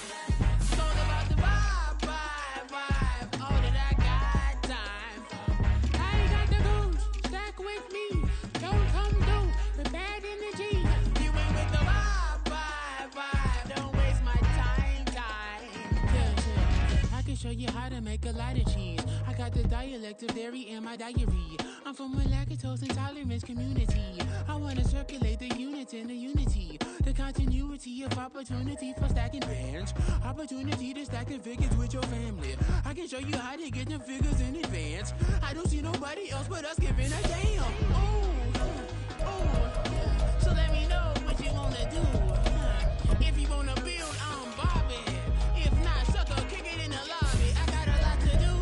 F: lot of cheese. I got the dialect of dairy in my diary. I'm from a lactose intolerance community. I wanna circulate the units in the unity. The continuity of opportunity for stacking bands. Opportunity to stack the figures with your family. I can show you how to get the figures in advance. I don't see nobody else but us giving a damn. So let me know what you wanna do. If you wanna build, I'm Bobby. If not, sucker, kick it in the lobby. I got a lot to do.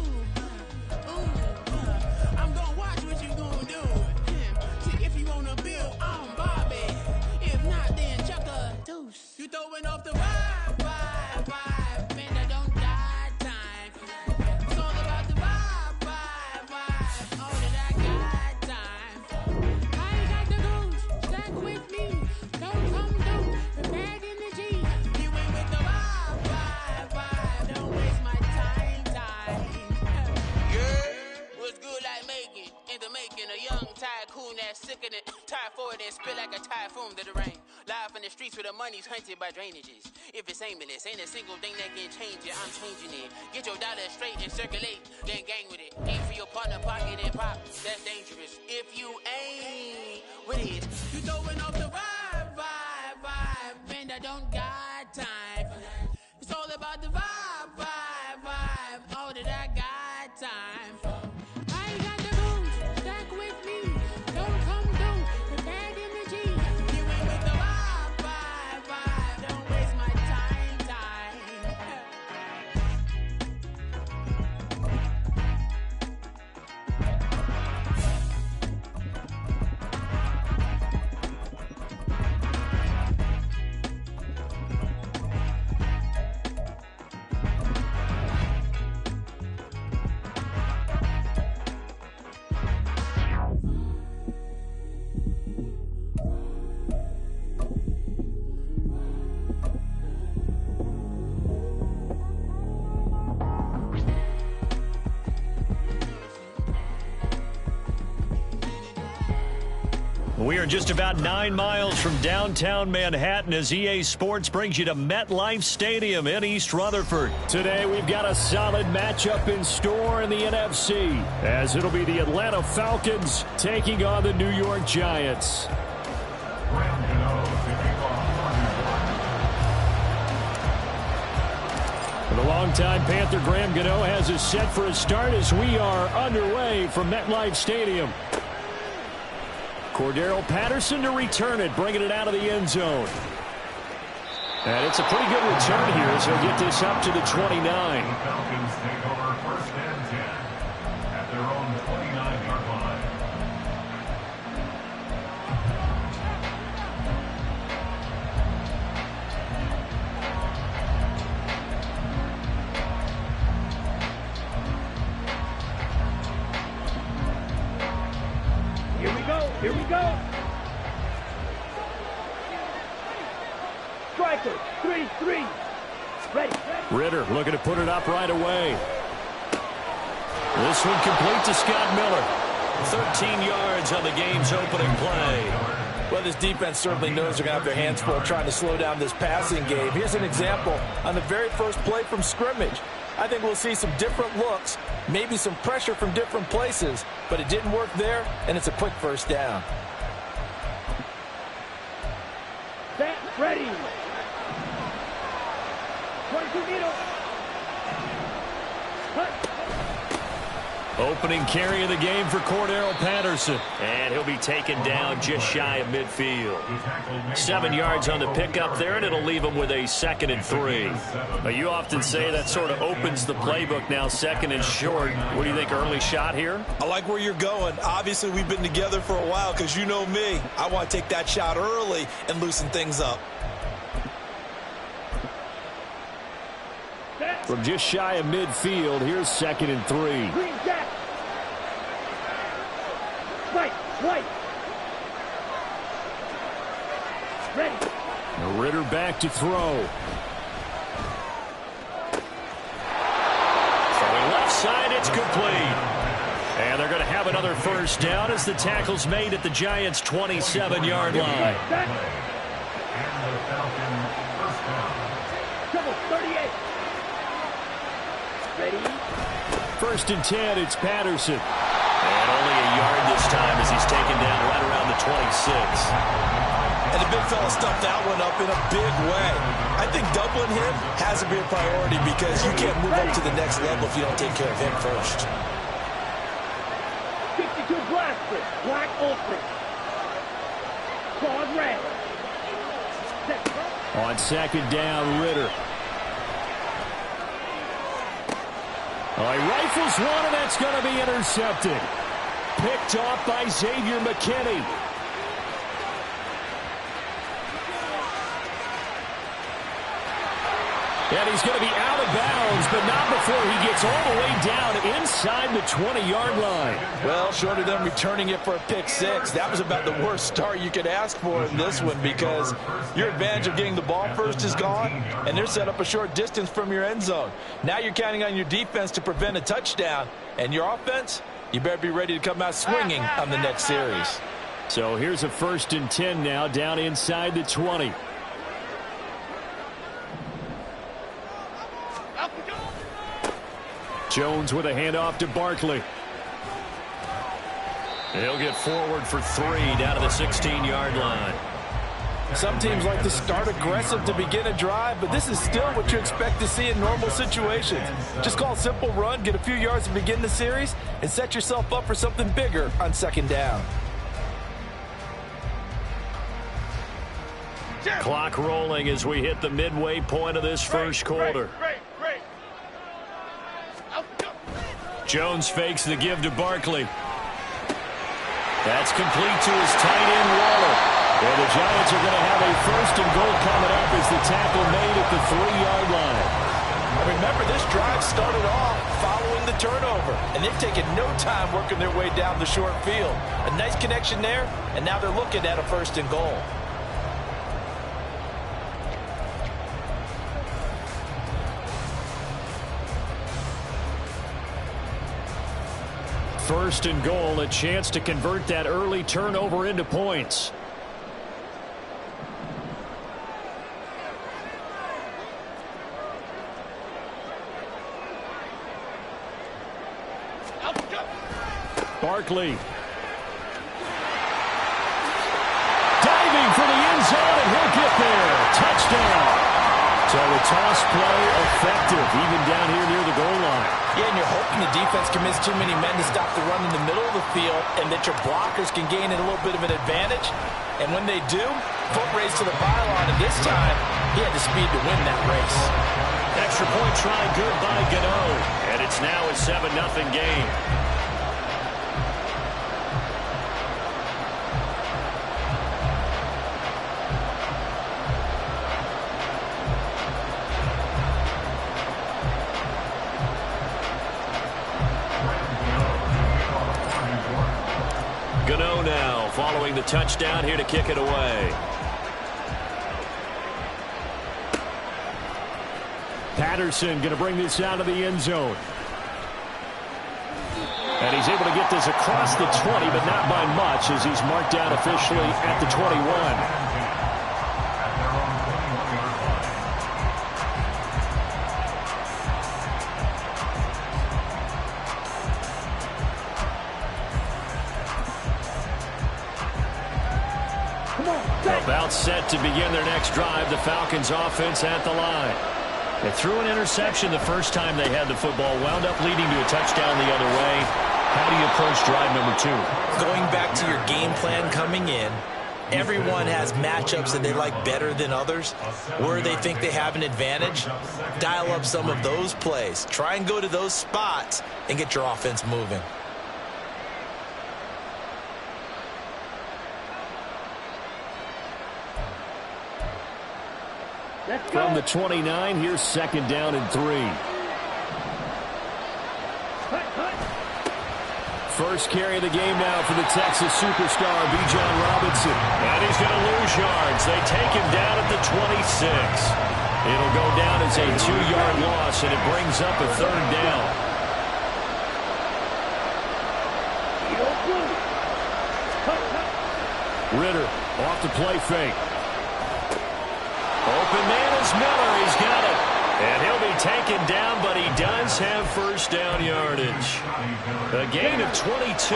F: I'm gonna watch what you gonna do. See, if you wanna build, I'm Bobby. If not, then chuck a deuce. You throwing off the vibe. Man, I don't die time. It's all about the vibe. All that I got time. I ain't got the goose. Stack with me. Don't come through. Prepared in the G. You ain't with the vibe. Don't waste my time. Yeah, what's good like making? In the making, a young tycoon that's sicker than tie forward and spit like a typhoon to the rain. Live in the streets where the money's hunted by drainages. If it's aimless, ain't a single thing that can change it. I'm changing it. Get your dollar straight and circulate, then gang with it. Aim for your partner, pocket and pop. That's dangerous. If you ain't with it, you throwing off the vibe. Man, I don't got time. It's all about the vibe. All that I got time. I ain't got the boots. Stack with me. Don't come through. Prepared in the G. You ain't with the vibe. Don't waste my time.
A: We are just about 9 miles from downtown Manhattan as EA Sports brings you to MetLife Stadium in East Rutherford.
D: Today we've got a solid matchup in store in the NFC, as it'll be the Atlanta Falcons taking on the New York Giants. The longtime Panther Graham Gano has us set for a start as we are underway from MetLife Stadium. Cordero Patterson to return it, bringing it out of the end zone. And it's a pretty good return here as he'll get this up to the 29.
E: Falcons take over first and 10 at their own 29-yard line.
B: Here we go. Striker, 3-3. Ready.
D: Ritter looking to put it up right away. This one complete to Scott Miller.
A: 13 yards on the game's opening play.
C: Well, this defense certainly knows they're going to have their hands full trying to slow down this passing game. Here's an example on the very first play from scrimmage. I think we'll see some different looks, maybe some pressure from different places, but it didn't work there, and it's a quick first down.
B: Set, ready. 22 meters. Cut.
A: Opening carry of the game for Cordero Patterson. And he'll be taken down just shy of midfield. 7 yards on the pickup there, and it'll leave him with a 2nd and 3. Now, you often say that sort of opens the playbook now, 2nd and short. What do you think, early shot here?
C: I like where you're going. Obviously, we've been together for a while because you know me. I want to take that shot early and loosen things up.
D: From just shy of midfield, here's 2nd and 3.
B: Green jack. White. Ready.
D: Ritter back to throw.
A: Throwing left side, it's complete. And they're going to have another first down as the tackle's made at the Giants' 27-yard line.
E: And the Falcons first down.
B: Double 38. Ready.
D: First and 10, it's Patterson.
A: And only a yard this time as he's taken down right around the 26.
C: And the big fella stuffed that one up in a big way. I think doubling him has to be a priority because you can't move up to the next level if you don't take care of him first.
B: 62 blaster, black ultra. Claws red.
D: On second down, Ritter. Oh, he rifles one, and that's going to be intercepted. Picked off by Xavier McKinney. And he's going to be out of bounds, but not before he gets all the way down inside the 20-yard line.
C: Well, short of them returning it for a pick six, that was about the worst start you could ask for in this one because your advantage of getting the ball first is gone, and they're set up a short distance from your end zone. Now you're counting on your defense to prevent a touchdown, and your offense, you better be ready to come out swinging on the next series.
D: So here's a 1st and 10 now, down inside the 20. Jones with a handoff to Barkley.
A: He'll get forward for 3 down to the 16-yard line.
C: Some teams like to start aggressive to begin a drive, but this is still what you expect to see in normal situations. Just call a simple run, get a few yards to begin the series, and set yourself up for something bigger on second down.
A: Clock rolling as we hit the midway point of this first quarter. Jones fakes the give to Barkley. That's complete to his tight end, Waller. And the Giants are going to have a 1st and goal coming up as the tackle made at the 3-yard line.
C: And remember, this drive started off following the turnover, and they've taken no time working their way down the short field. A nice connection there, and now they're looking at a 1st and goal.
D: First and goal, a chance to convert that early turnover into points. Barkley. Diving for the end zone, and he'll get there. Touchdown. So the toss play effective, even down here near the goal line.
C: Yeah, and you're hoping the defense commits too many men to stop the run in the middle of the field and that your blockers can gain a little bit of an advantage. And when they do, foot race to the pylon, and this time, he had the speed to win that race.
A: Extra point try good by Gano. And it's now a 7-0 game. Gano now following the touchdown here to kick it away.
D: Patterson going to bring this out of the end zone. And he's able to get this across the 20, but not by much as he's marked down officially at the 21. About set to begin their next drive, the Falcons offense at the line.
A: They threw an interception the first time they had the football, wound up leading to a touchdown the other way. How do you approach drive number 2?
C: Going back to your game plan coming in, everyone has matchups that they like better than others. Where they think they have an advantage, dial up some of those plays. Try and go to those spots and get your offense moving.
D: From the 29, here's second down and 3. First carry of the game now for the Texas superstar, Bijan Robinson.
A: And he's going to lose yards. They take him down at the 26. It'll go down as a 2-yard loss, and it brings up a 3rd down.
D: Ritter off the play fake.
A: Open man is Miller. He's got it. And he'll be taken down, but he does have first down yardage. A gain of 22.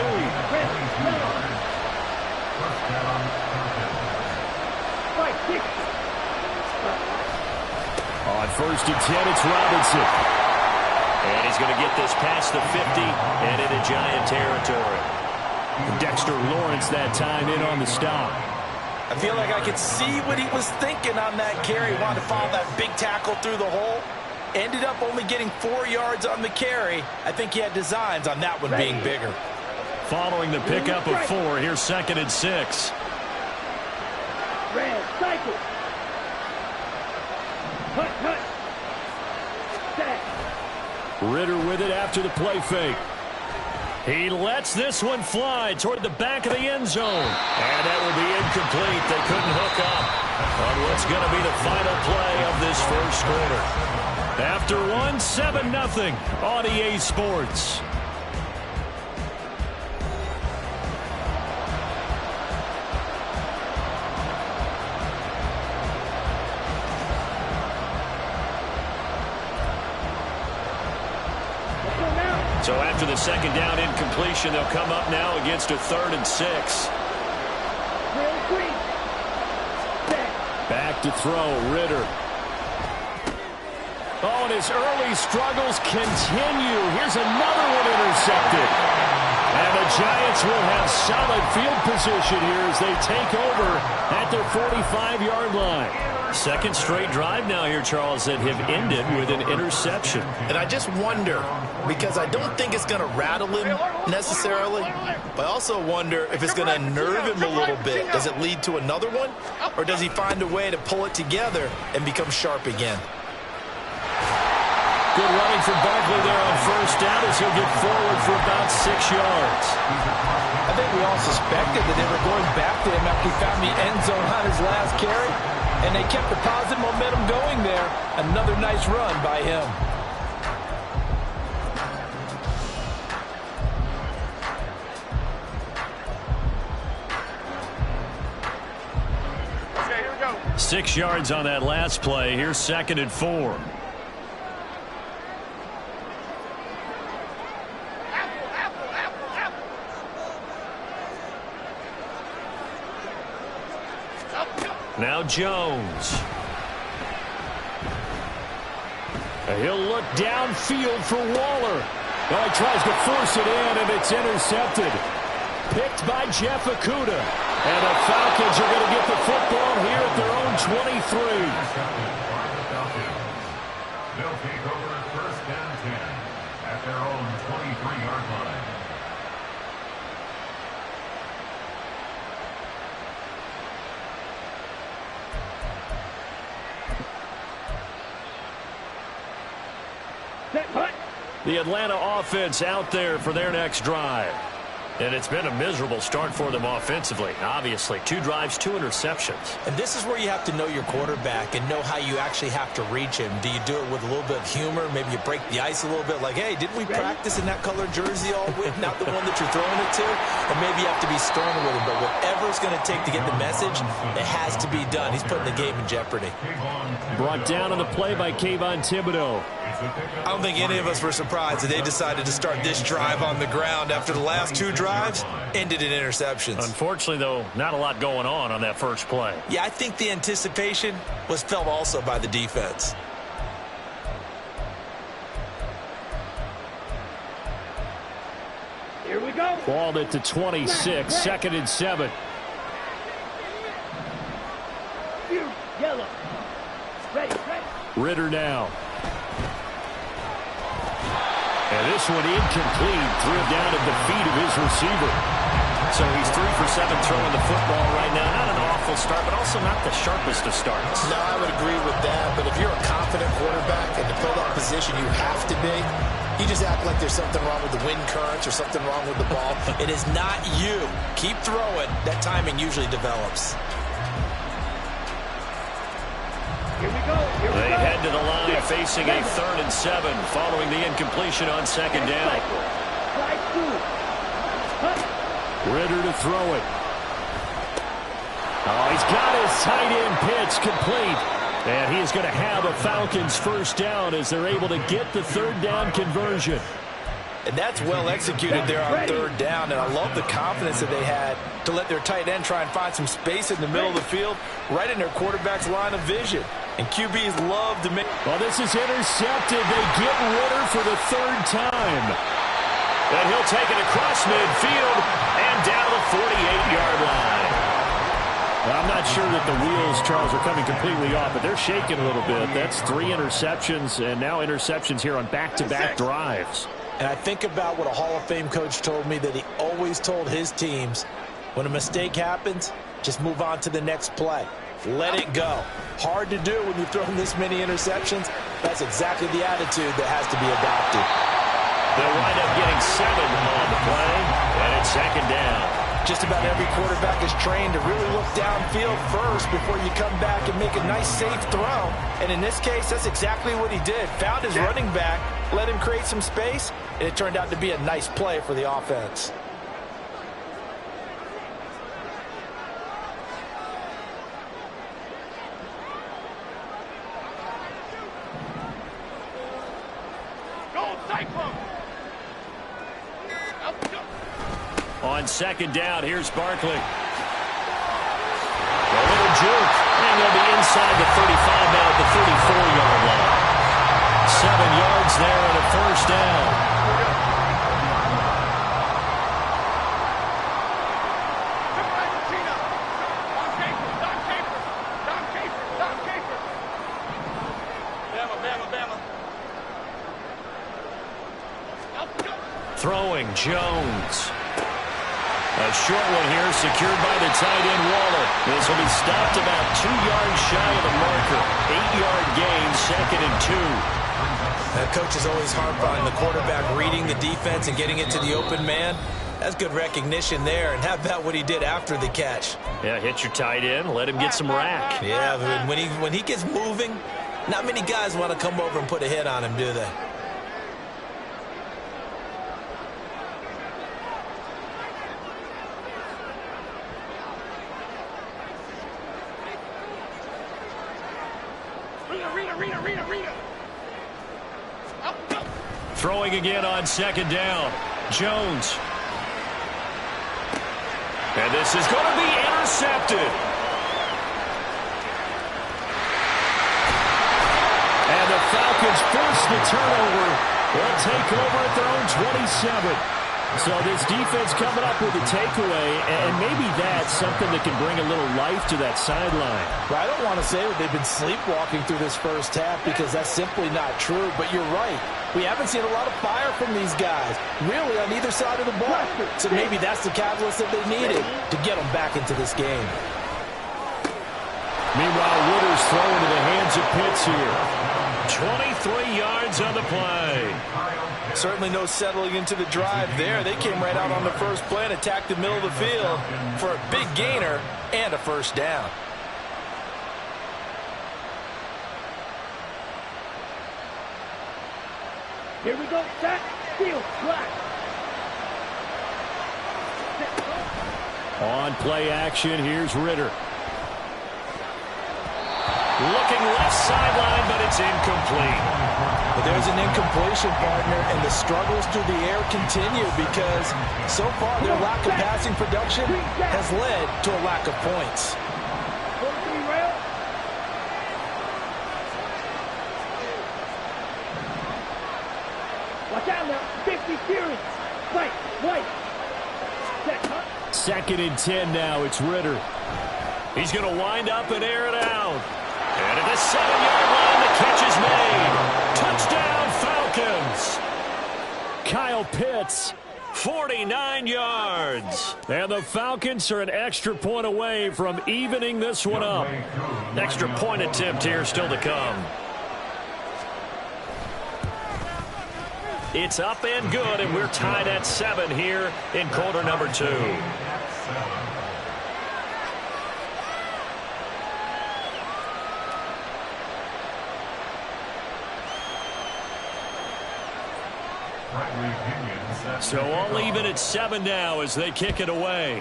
D: On first and 10, it's Robinson.
A: And he's going to get this past the 50 and into Giant territory.
D: Dexter Lawrence that time in on the stop.
C: I feel like I could see what he was thinking on that carry. He wanted to follow that big tackle through the hole. Ended up only getting 4 yards on the carry. I think he had designs on that one being bigger.
A: Following the pickup of 4, here's 2nd and 6.
B: Red, cycle. Hut, hut. Sack.
D: Ritter with it after the play fake.
A: He lets this one fly toward the back of the end zone. And that will be incomplete. They couldn't hook up on what's going to be the final play of this first quarter. After 7-0 on EA Sports. So after the 2nd down incompletion, they'll come up now against a 3rd and 6.
D: Back to throw, Ritter. Oh, and his early struggles continue. Here's another one intercepted. And the Giants will have solid field position here as they take over at their 45-yard line.
A: 2nd straight drive now here, Charles, that have ended with an interception.
C: And I just wonder, because I don't think it's going to rattle him necessarily, but I also wonder if it's going to nerve him a little bit. Does it lead to another one? Or does he find a way to pull it together and become sharp again?
A: Good running from Barkley there on 1st down as he'll get forward for about 6 yards.
C: I think we all suspected that they were going back to him after he found the end zone on his last carry. And they kept the positive momentum going there. Another nice run by him.
B: Okay, here we go.
A: 6 yards on that last play. Here's 2nd and 4. Now Jones.
D: He'll look downfield for Waller. Oh, he tries to force it in, and it's intercepted. Picked by Jeff Okudah. And the Falcons are going to get the football here at their own 23.
E: They'll take over 1st and 10 at their own 23-yard line.
A: The Atlanta offense out there for their next drive. And it's been a miserable start for them offensively. Obviously, 2 drives, 2 interceptions.
C: And this is where you have to know your quarterback and know how you actually have to reach him. Do you do it with a little bit of humor? Maybe you break the ice a little bit like, hey, didn't we practice in that colored jersey all week? Not the one that you're throwing it to? Or maybe you have to be stern with him. But whatever it's going to take to get the message, it has to be done. He's putting the game in jeopardy.
D: Brought down on the play by Kayvon Thibodeau.
C: I don't think any of us were surprised that they decided to start this drive on the ground after the last 2 drives ended in interceptions.
A: Unfortunately, though, not a lot going on that first play.
C: Yeah, I think the anticipation was felt also by the defense.
B: Here we go.
D: Balled it to 26, 2nd and 7.
B: Yellow. Ready.
D: Ritter now. And this one incomplete. Threw it down at the feet of his receiver.
A: So he's 3 for 7 throwing the football right now. Not an awful start, but also not the sharpest of starts.
G: No, I would agree with that. But if you're a confident quarterback and to fill that position you have to be, you just act like there's something wrong with the wind currents or something wrong with the ball.
C: It is not you. Keep throwing. That timing usually develops.
B: Here we go.
A: They head to the line facing a 3rd and 7 following the incompletion on 2nd down.
D: Ritter to throw it. Oh, he's got his tight end pitch complete. And he is going to have a Falcons first down as they're able to get the third down conversion.
C: And that's well executed there on third down. And I love the confidence that they had to let their tight end try and find some space in the middle of the field, right in their quarterback's line of vision. And QBs love to make...
D: Well, this is intercepted. They get Ritter for the third time.
A: And he'll take it across midfield and down the 48-yard line.
D: Well, I'm not sure that the wheels, Charles, are coming completely off, but they're shaking a little bit. That's 3 interceptions, and now interceptions here on back-to-back drives.
C: And I think about what a Hall of Fame coach told me, that he always told his teams, when a mistake happens, just move on to the next play. Let it go. Hard to do when you've thrown this many interceptions. That's exactly the attitude that has to be adopted.
A: They'll wind up getting 7 on the play, and it's second down.
C: Just about every quarterback is trained to really look downfield first before you come back and make a nice, safe throw. And in this case, that's exactly what he did. Found his running back, let him create some space, and it turned out to be a nice play for the offense.
A: On second down, here's Barkley. A little juke, and they'll be inside the 35 now at the 34-yard line. 7 yards there and a first down. Throwing Jones. A short one here, secured by the tight end Waller. This will be stopped about 2 yards shy of the marker. 8-yard gain, 2nd and 2.
C: Coach is always harp on the quarterback reading the defense and getting it to the open man. That's good recognition there. And how about what he did after the catch?
A: Yeah, hit your tight end, let him get some rack.
C: Yeah, when he gets moving, not many guys want to come over and put a hit on him, do they?
A: Throwing again on second down. Jones. And this is going to be intercepted.
D: And the Falcons force the turnover. They'll take over at their own 27. So this defense coming up with a takeaway, and maybe that's something that can bring a little life to that sideline.
C: Well, I don't want to say that they've been sleepwalking through this first half, because that's simply not true. But you're right. We haven't seen a lot of fire from these guys, really, on either side of the ball. So maybe that's the catalyst that they needed to get them back into this game.
D: Meanwhile, Ritter's throwing to the hands of Pitts here.
A: 23 yards on the play.
C: Certainly no settling into the drive there. They came right out on the first play and attacked the middle of the field for a big gainer and a first down.
B: Here we go. Set. Field. Flat.
D: On play action, here's Ritter.
A: Looking left sideline, but it's incomplete.
C: But there's an incompletion, partner, and the struggles through the air continue, because so far their lack of passing production has led to a lack of points.
B: Watch out now. 50 series. Wait.
D: Second and 10 now. It's Ritter.
A: He's going to wind up and air it out. And at the 7-yard line, the catch is made. Touchdown, Falcons.
D: Kyle Pitts.
A: 49 yards.
D: And the Falcons are an extra point away from evening this one up.
A: Extra point attempt here still to come. It's up and good, and we're tied at 7 here in quarter number 2. So all even at 7 now as they kick it away.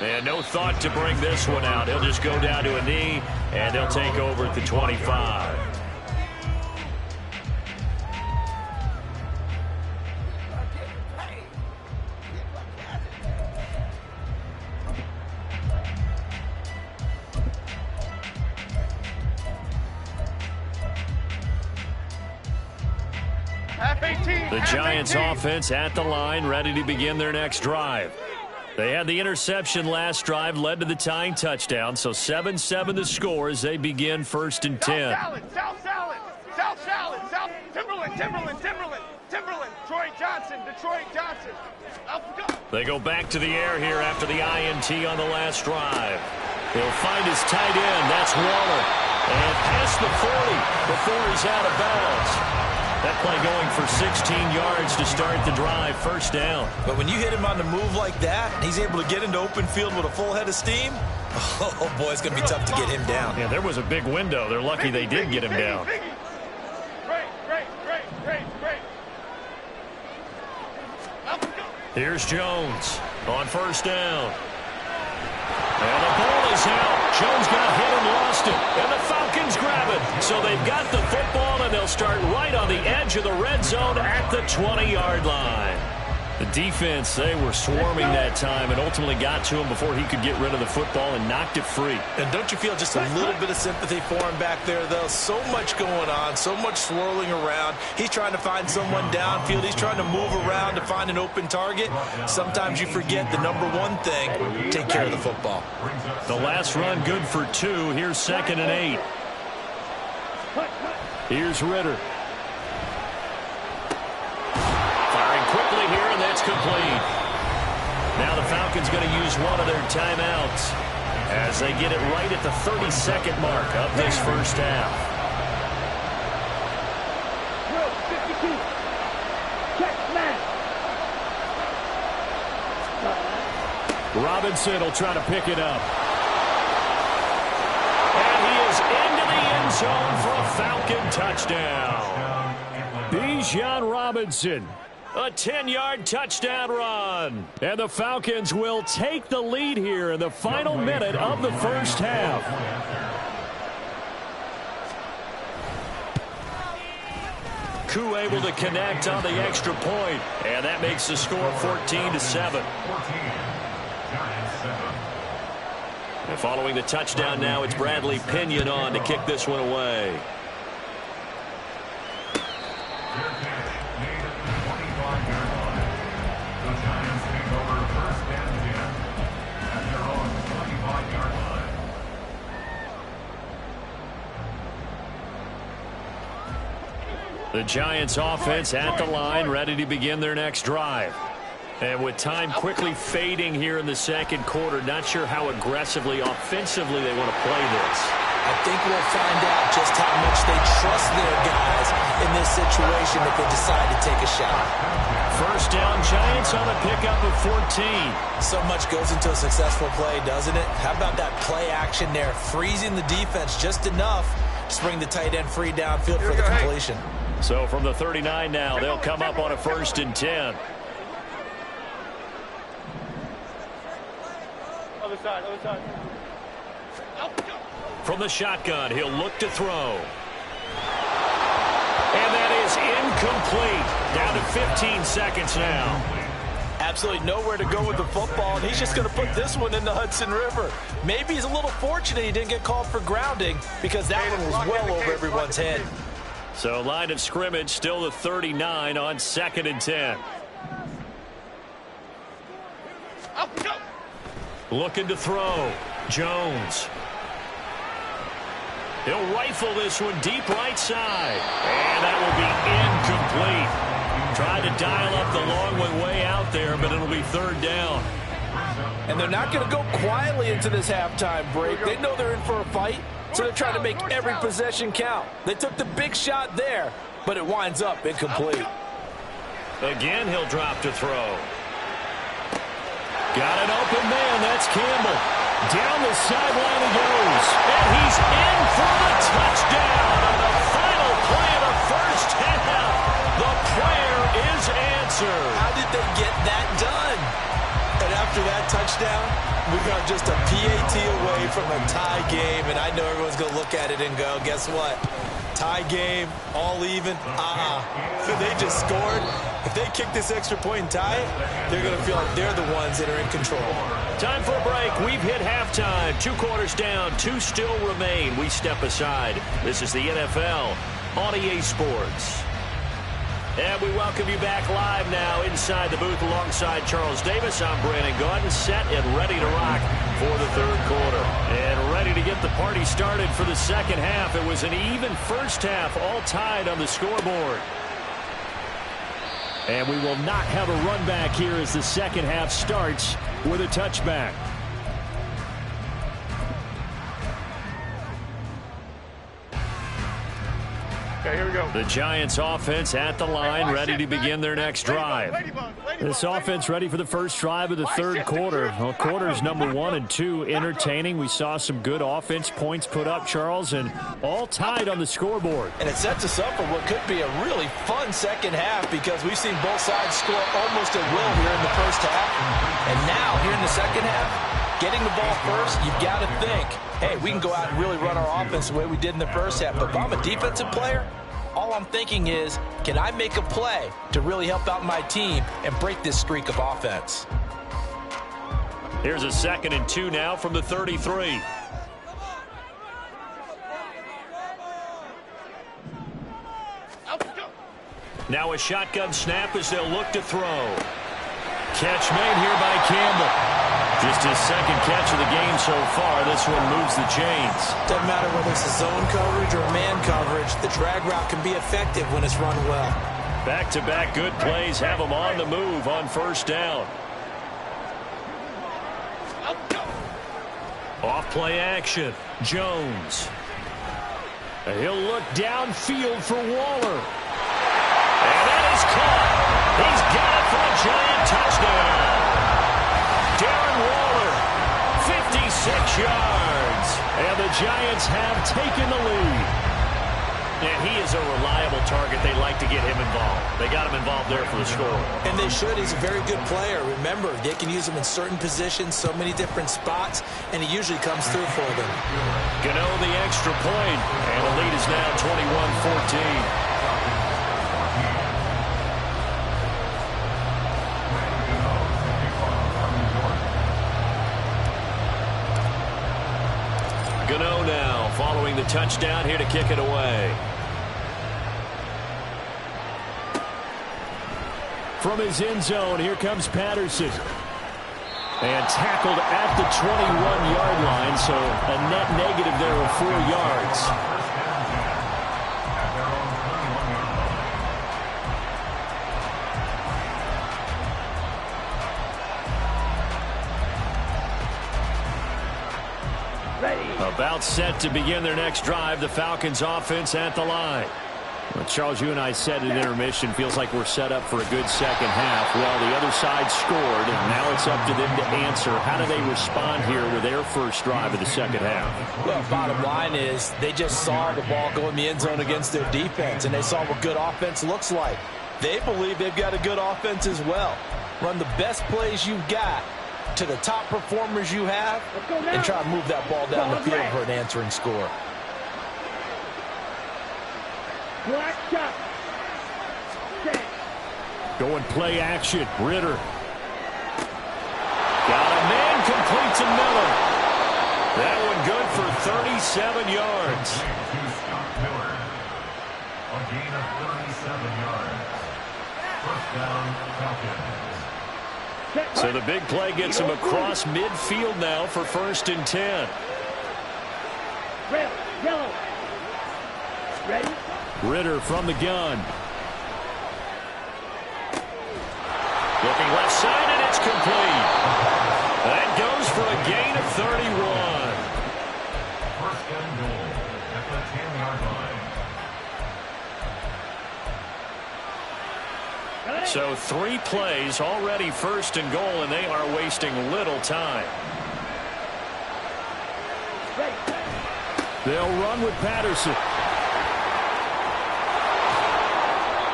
A: And no thought to bring this one out. He'll just go down to a knee, and they'll take over at the 25. The Giants offense at the line, ready to begin their next drive. They had the interception last drive, led to the tying touchdown, so 7-7 the score as they begin 1st and 10.
B: South Salad, Timberland, Troy Johnson, Detroit Johnson.
A: They go back to the air here after the INT on the last drive. He'll find his tight end, that's Waller, and past the 40 before he's out of bounds. That play going for 16 yards to start the drive, 1st down.
C: But when you hit him on the move like that, and he's able to get into open field with a full head of steam, oh boy, it's going to be tough to get him down.
A: Yeah, there was a big window. They're lucky they did get him down.
B: Great.
A: Here's Jones on 1st down. And the ball is out. Jones got hit and lost it. And the Falcons grab it. So they've got the football, and they'll start right on the edge of the red zone at the 20-yard line. The defense, they were swarming that time and ultimately got to him before he could get rid of the football and knocked it free.
C: And don't you feel just a little bit of sympathy for him back there, though? So much going on, so much swirling around. He's trying to find someone downfield. He's trying to move around to find an open target. Sometimes you forget the number one thing, take care of the football.
A: The last run good for 2. Here's 2nd and 8. Here's Ritter. Quickly here, and that's complete. Now the Falcons going to use one of their timeouts as they get it right at the 32nd mark of this 1st half.
B: 52. Check Madden.
D: Robinson will try to pick it up.
A: And he is into the end zone for a Falcon touchdown.
D: Bijan Robinson.
A: A 10-yard touchdown run.
D: And the Falcons will take the lead here in the final minute of the 1st half.
A: Koo able to connect on the extra point, and that makes the score 14-7. And following the touchdown now, it's Bradley Pinion on to kick this one away. The Giants offense at the line, ready to begin their next drive. And with time quickly fading here in the 2nd quarter, not sure how aggressively, offensively they want to play this.
C: I think we'll find out just how much they trust their guys in this situation if they decide to take a shot.
A: 1st down, Giants on a pickup of 14.
C: So much goes into a successful play, doesn't it? How about that play action there, freezing the defense just enough to bring the tight end free downfield for the completion.
A: So from the 39 now, they'll come up on a 1st and 10.
B: Other side.
A: From the shotgun, he'll look to throw. And that is incomplete. Down to 15 seconds now.
C: Absolutely nowhere to go with the football, and he's just going to put this one in the Hudson River. Maybe he's a little fortunate he didn't get called for grounding because that one was well over everyone's head.
A: So line of scrimmage still the 39 on 2nd and 10. Looking to throw. Jones. He'll rifle this one deep right side. And that will be incomplete. Tried to dial up the long one way out there, but it'll be 3rd down.
C: And they're not going to go quietly into this halftime break. They know they're in for a fight. So they're trying to make every possession count. They took the big shot there, but it winds up incomplete.
A: Again, he'll drop to throw. Got an open man. That's Campbell. Down the sideline he goes. And he's in for the touchdown on the final play of the 1st half. The prayer is answered.
C: How did they get that done? An after that touchdown, we are just a PAT away from a tie game, and I know everyone's going to look at it and go, guess what? Tie game, all even, They just scored. If they kick this extra point and tie it, they're going to feel like they're the ones that are in control.
D: Time for a break. We've hit halftime. 2 quarters down, 2 still remain. We step aside. This is the NFL on EA Sports. And we welcome you back live now inside the booth alongside Charles Davis. I'm Brandon Gaudin, set and ready to rock for the third quarter. And ready to get the party started for the second half. It was an even first half, all tied on the scoreboard. And we will not have a run back here as the second half starts with a touchback.
H: Okay, here we go.
D: The Giants offense at the line, ready to begin their next drive. This offense ready for the first drive of the third quarter. Well, quarters number 1 and 2 entertaining. We saw some good offense points put up, Charles, and all tied on the scoreboard.
C: And it sets us up for what could be a really fun second half because we've seen both sides score almost at will here in the first half. And now, here in the second half, getting the ball first, you've got to think, hey, we can go out and really run our offense the way we did in the first half. But if I'm a defensive player, all I'm thinking is, can I make a play to really help out my team and break this streak of offense?
D: Here's a 2nd and 2 now from the 33. Now a shotgun snap as they'll look to throw. Catch made here by Campbell. Just his second catch of the game so far. This one moves the chains.
C: Doesn't matter whether it's a zone coverage or man coverage. The drag route can be effective when it's run well.
D: Back-to-back good plays have them on the move on first down. Off play action. Jones. He'll look downfield for Waller. And that is caught. He's got it for a giant touchdown. Darren Waller, 56 yards. And the Giants have taken the lead. And he is a reliable target. They like to get him involved. They got him involved there for the score.
C: And they should. He's a very good player. Remember, they can use him in certain positions, so many different spots, and he usually comes through for them.
D: Gano the extra point, and the lead is now 21-14. Gano now following the touchdown here to kick it away. From his end zone, here comes Patterson. And tackled at the 21-yard line, so a net negative there of 4 yards. About set to begin their next drive. The Falcons offense at the line. Well, Charles, you and I said at intermission, feels like we're set up for a good second half. Well, the other side scored, and now it's up to them to answer. How do they respond here with their first drive of the second half?
C: Well, bottom line is they just saw the ball go in the end zone against their defense, and they saw what good offense looks like. They believe they've got a good offense as well. Run the best plays you've got to the top performers you have, and try to move that ball down the field for an answering score.
D: Going play action. Ritter. Got a man, complete to Miller. That one good for 37 yards.
E: A gain of 37 yards. First down, Falcons.
D: So the big play gets him across midfield now for 1st and 10.
B: Red, yellow. Ready?
D: Ritter from the gun. Looking left side, and it's complete. That goes for a gain of 31.
E: First and goal at the 10-yard line.
D: So 3 plays already 1st and goal, and they are wasting little time. They'll run with Patterson.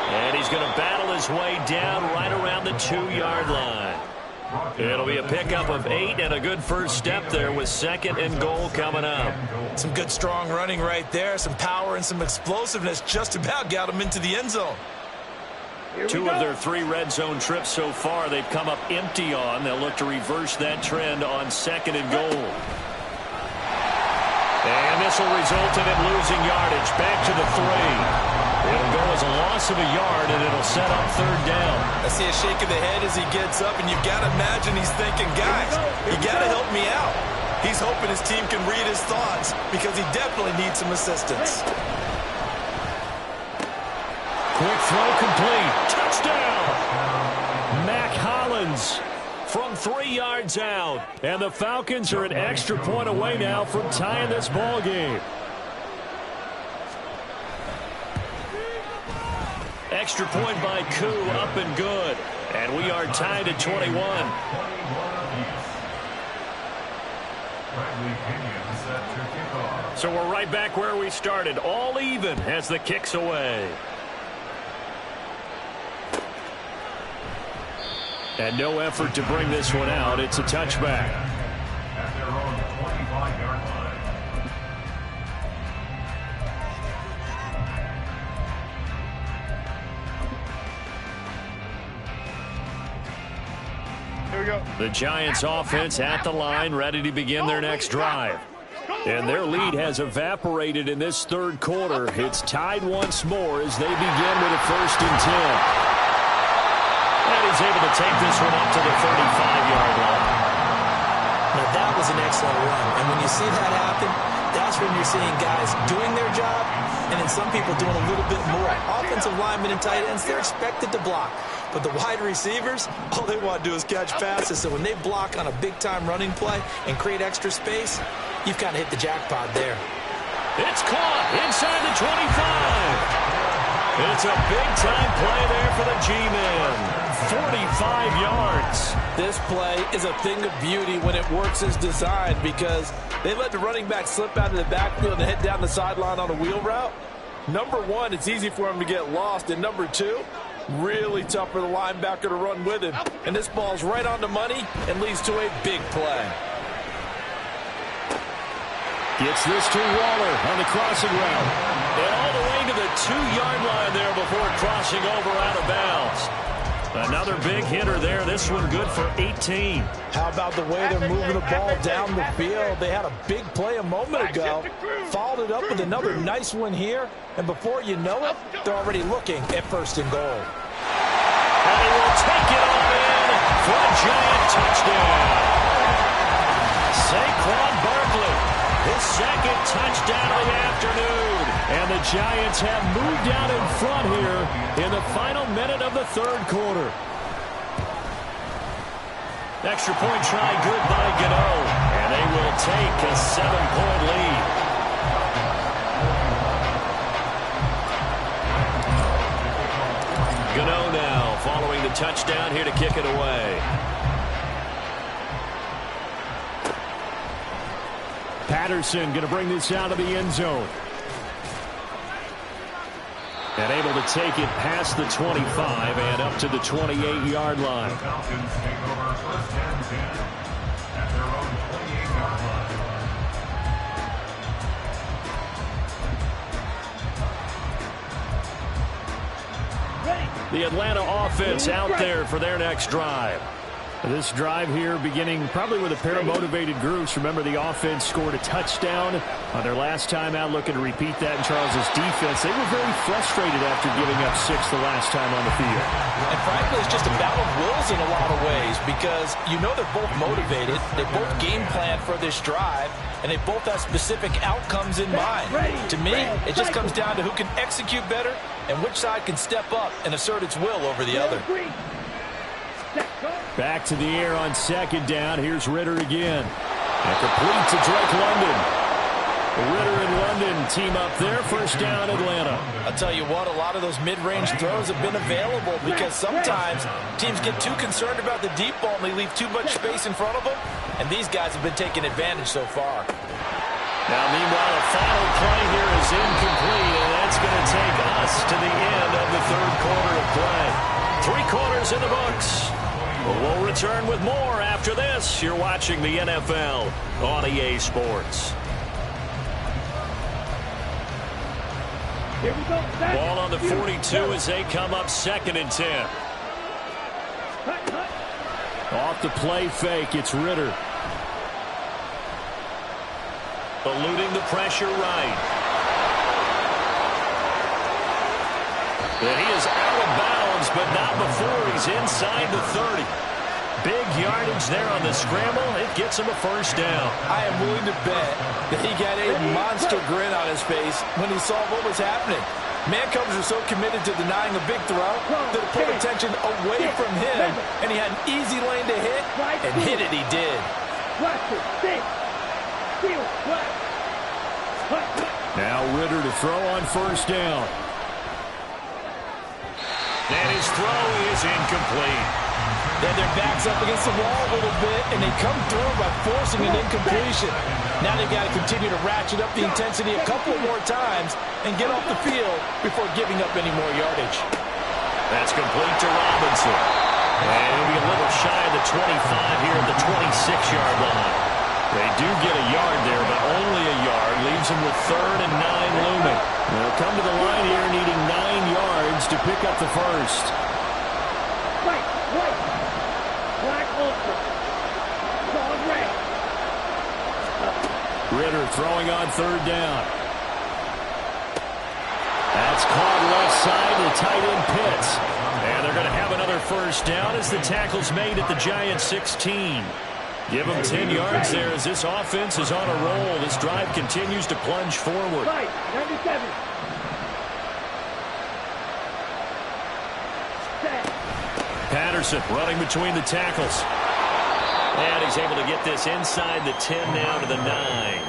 D: And he's going to battle his way down right around the 2-yard line.
A: It'll be a pickup of 8 and a good first step there with 2nd and goal coming up.
C: Some good strong running right there. Some power and some explosiveness just about got him into the end zone.
A: 2 of their 3 red zone trips so far they've come up empty on. They'll look to reverse that trend on 2nd and goal. And this will result in him losing yardage. Back to the 3. It'll go as a loss of a yard, and it'll set up 3rd down.
C: I see a shake of the head as he gets up, and you've got to imagine he's thinking, guys, you got to help me out. He's hoping his team can read his thoughts because he definitely needs some assistance.
D: Quick throw complete. Touchdown! Mac Hollins from 3 yards out. And the Falcons are an extra point away now from tying this ball game.
A: Extra point by Koo, up and good. And we are tied at 21. So we're right back where we started, all even as the kick's away.
D: And no effort to bring this one out. It's a touchback.
E: At their own 25-yard line.
A: The Giants offense at the line, ready to begin their next drive.
D: And their lead has evaporated in this 3rd quarter. It's tied once more as they begin with a 1st and 10.
A: And he's able to take this one up to the 35-yard line.
C: Now, that was an excellent run. And when you see that happen, that's when you're seeing guys doing their job and then some people doing a little bit more. Offensive linemen and tight ends, they're expected to block. But the wide receivers, all they want to do is catch passes. So when they block on a big-time running play and create extra space, you've kind of hit the jackpot there.
A: It's caught inside the 25. It's a big-time play there for the G-Men. 45 yards.
C: This play is a thing of beauty when it works as designed because they let the running back slip out of the backfield and head down the sideline on a wheel route. Number 1, it's easy for him to get lost. And number 2, really tough for the linebacker to run with him. And this ball's right on the money and leads to a big play.
D: Gets this to Waller on the crossing route.
A: And all the way to the 2-yard line there before crossing over out of bounds. Another big hitter there. This one good for 18.
C: How about the way they're moving the ball down the field? They had a big play a moment ago. Followed it up with another nice one here. And before you know it, they're already looking at 1st and goal.
A: And he will take it on in for a Giant touchdown. Saquon Barkley, his 2nd touchdown of the afternoon.
D: And the Giants have moved out in front here in the final minute of the 3rd quarter.
A: Extra point try good by Gano. And they will take a 7-point lead. Gano now following the touchdown here to kick it away.
D: Patterson going to bring this out of the end zone. And able to take it past the 25 and up to the 28-yard line.
E: The Falcons take over 1st and 10 at their own 28-yard line.
D: The Atlanta offense out there for their next drive. This drive here beginning probably with a pair of motivated groups. Remember, the offense scored a touchdown on their last time out, looking to repeat that in Charles's defense. They were very frustrated after giving up 6 the last time on the field.
C: And frankly, it's just a battle of wills in a lot of ways because you know they're both motivated. They both game plan for this drive, and they both have specific outcomes in mind. To me, it just comes down to who can execute better and which side can step up and assert its will over the other.
D: Back to the air on 2nd down. Here's Ritter again. And complete to Drake London. Ritter and London team up there. 1st down, Atlanta.
C: I'll tell you what, a lot of those mid-range throws have been available because sometimes teams get too concerned about the deep ball and they leave too much space in front of them. And these guys have been taking advantage so far.
A: Now, meanwhile, a final play here is incomplete, and that's going to take us to the end of the 3rd quarter of play. 3 quarters in the books. We'll return with more after this. You're watching the NFL on EA Sports.
B: Here we go.
A: Ball on the 42 as they come up 2nd and 10.
D: Off the play fake, it's Ritter.
A: Eluding the pressure right. And he is out of bounds, but not before he's inside the 30. Big yardage there on the scramble. It gets him a first down.
C: I am willing to bet that he got a monster grin on his face when he saw what was happening. Man-covers are so committed to denying a big throw that it pulled attention away from him, and he had an easy lane to hit, and hit it he did.
D: Now Ritter to throw on first down.
A: And his throw is incomplete.
C: Then their backs up against the wall a little bit, and they come through by forcing an incompletion. Now they've got to continue to ratchet up the intensity a couple more times and get off the field before giving up any more yardage.
A: That's complete to Robinson. And he'll be a little shy of the 25 here at the 26-yard line. They do get a yard there, but only a yard. Leaves them with 3rd and 9 looming.
D: They'll come to the line here needing 9 yards to pick up the first.
B: White. Black ultra. Dog red.
D: Ritter throwing on 3rd down. That's caught left side. The tight end Pitts. And they're going to have another first down as the tackle's made at the Giants 16. Give them 10 yards there as this offense is on a roll. This drive continues to plunge forward.
B: Right, 97.
A: Patterson running between the tackles. And he's able to get this inside the 10 now to the 9.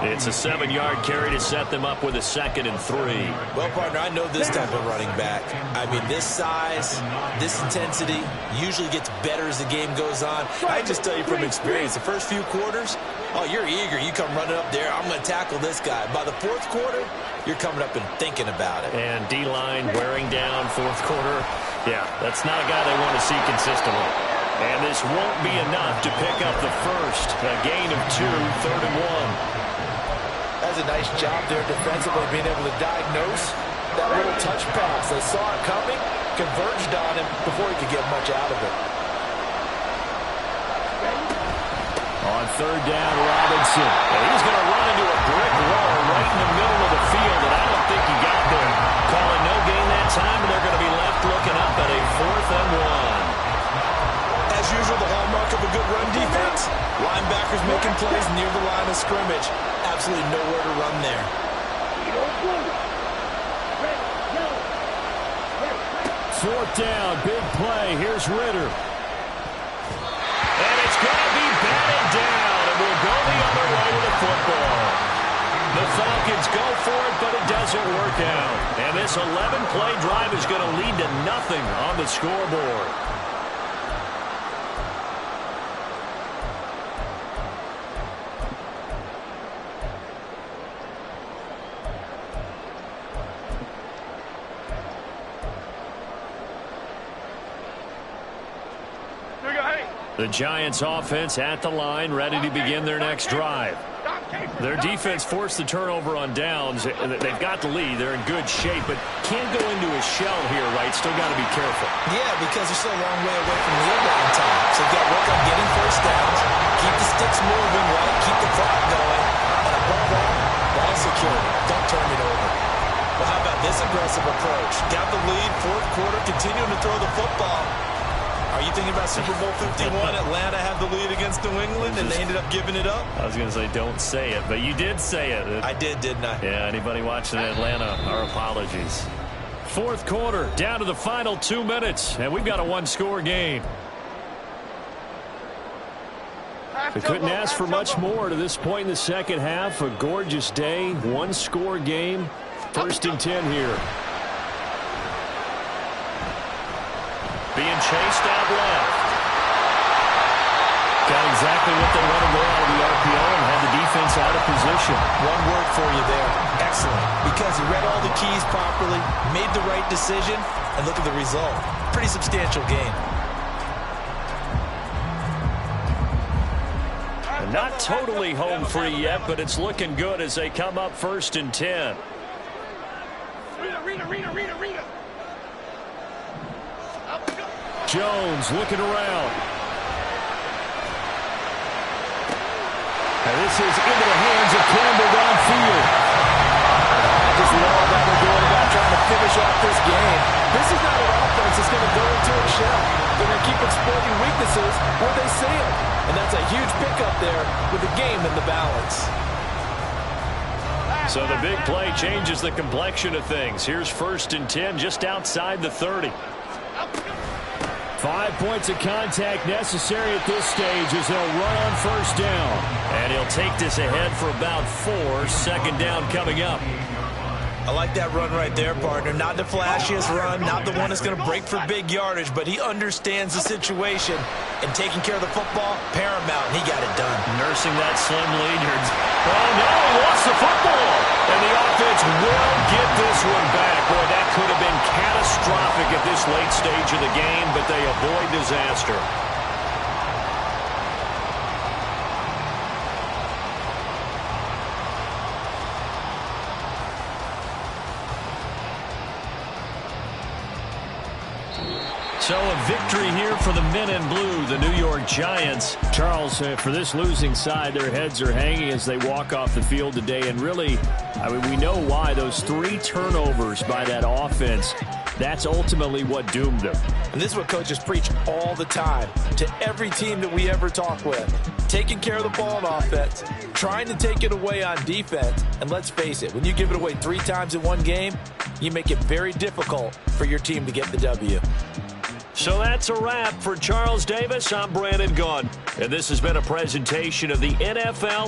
A: It's a 7-yard carry to set them up with a 2nd and 3.
G: Well, partner, I know this type of running back. I mean, this size, this intensity usually gets better as the game goes on. I just tell you from experience, the first few quarters, oh, you're eager. You come running up there, I'm going to tackle this guy. By the 4th quarter, you're coming up and thinking about it.
A: And D-line wearing down 4th quarter. Yeah, that's not a guy they want to see consistently. And this won't be enough to pick up the first. A gain of 2, 3rd and 1.
G: That's a nice job there defensively, being able to diagnose that little touch pass. They saw it coming, converged on him before he could get much out of it.
D: On 3rd down, Robinson.
A: And he's going to run into a brick wall right in the middle of the field, and I don't think he got there. Calling no gain that time, and they're going to be left looking up at a 4th and 1.
G: As usual, the hallmark of a good run defense. Linebackers making plays near the line of scrimmage. Absolutely nowhere to run there.
D: 4th down, big play. Here's Ritter.
A: And it's going to be batted down, and we'll go the other way with the football. The Falcons go for it, but it doesn't work out. And this 11-play drive is going to lead to nothing on the scoreboard. The Giants offense at the line, ready to begin their next drive. Their defense forced the turnover on downs. They've got the lead. They're in good shape, but can't go into a shell here, right? Still got to be careful.
G: Yeah, because they're still a long way away from the line time. So they've got to work on getting first downs, keep the sticks moving, right? Keep the clock going. And above all, ball security. Don't turn it over. Well, how about this aggressive approach? Got the lead, 4th quarter, continuing to throw the football. Are you thinking about Super Bowl 51? Atlanta had the lead against New England, and they ended up giving it up?
A: I was going to say, don't say it, but you did say it.
G: I did, didn't I?
A: Yeah, anybody watching Atlanta, our apologies. 4th quarter, down to the final 2 minutes, and we've got a 1-score game.
D: They couldn't ask for much more to this point in the second half. A gorgeous day, 1-score game. 1st and 10 here.
A: Being chased out left. Got exactly what they wanted to go out of the RPO and had the defense out of position.
G: One word for you there. Excellent. Because he read all the keys properly, made the right decision, and look at the result. Pretty substantial game.
A: Not totally home free yet, but it's looking good as they come up 1st and 10.
B: Rita.
D: Jones looking around. And this is into the hands of Campbell downfield.
C: I just love how they're going about trying to finish off this game. This is not an offense that's going to go into a shell. They're going to keep exploiting weaknesses where they see them. And that's a huge pickup there with the game in the balance.
A: So the big play changes the complexion of things. Here's 1st and 10 just outside the 30.
D: 5 points of contact necessary at this stage as they'll run on 1st down.
A: And he'll take this ahead for about 4. 2nd down coming up.
C: I like that run right there, partner. Not the flashiest run, not the one that's going to break for big yardage, but he understands the situation, and taking care of the football, paramount, and he got it done.
A: Nursing that slim lead. Oh, no, he lost the football. And the offense will get this one back. Boy, that could have been catastrophic at this late stage of the game, but they avoid disaster. So a victory here for the men in blue, the New York Giants.
D: Charles, for this losing side, their heads are hanging as they walk off the field today. And really, I mean, we know why. Those 3 turnovers by that offense, that's ultimately what doomed them.
C: And this is what coaches preach all the time to every team that we ever talk with. Taking care of the ball on offense, trying to take it away on defense. And let's face it, when you give it away 3 times in one game, you make it very difficult for your team to get the W.
A: So that's a wrap for Charles Davis. I'm Brandon Gaudin, and this has been a presentation of the NFL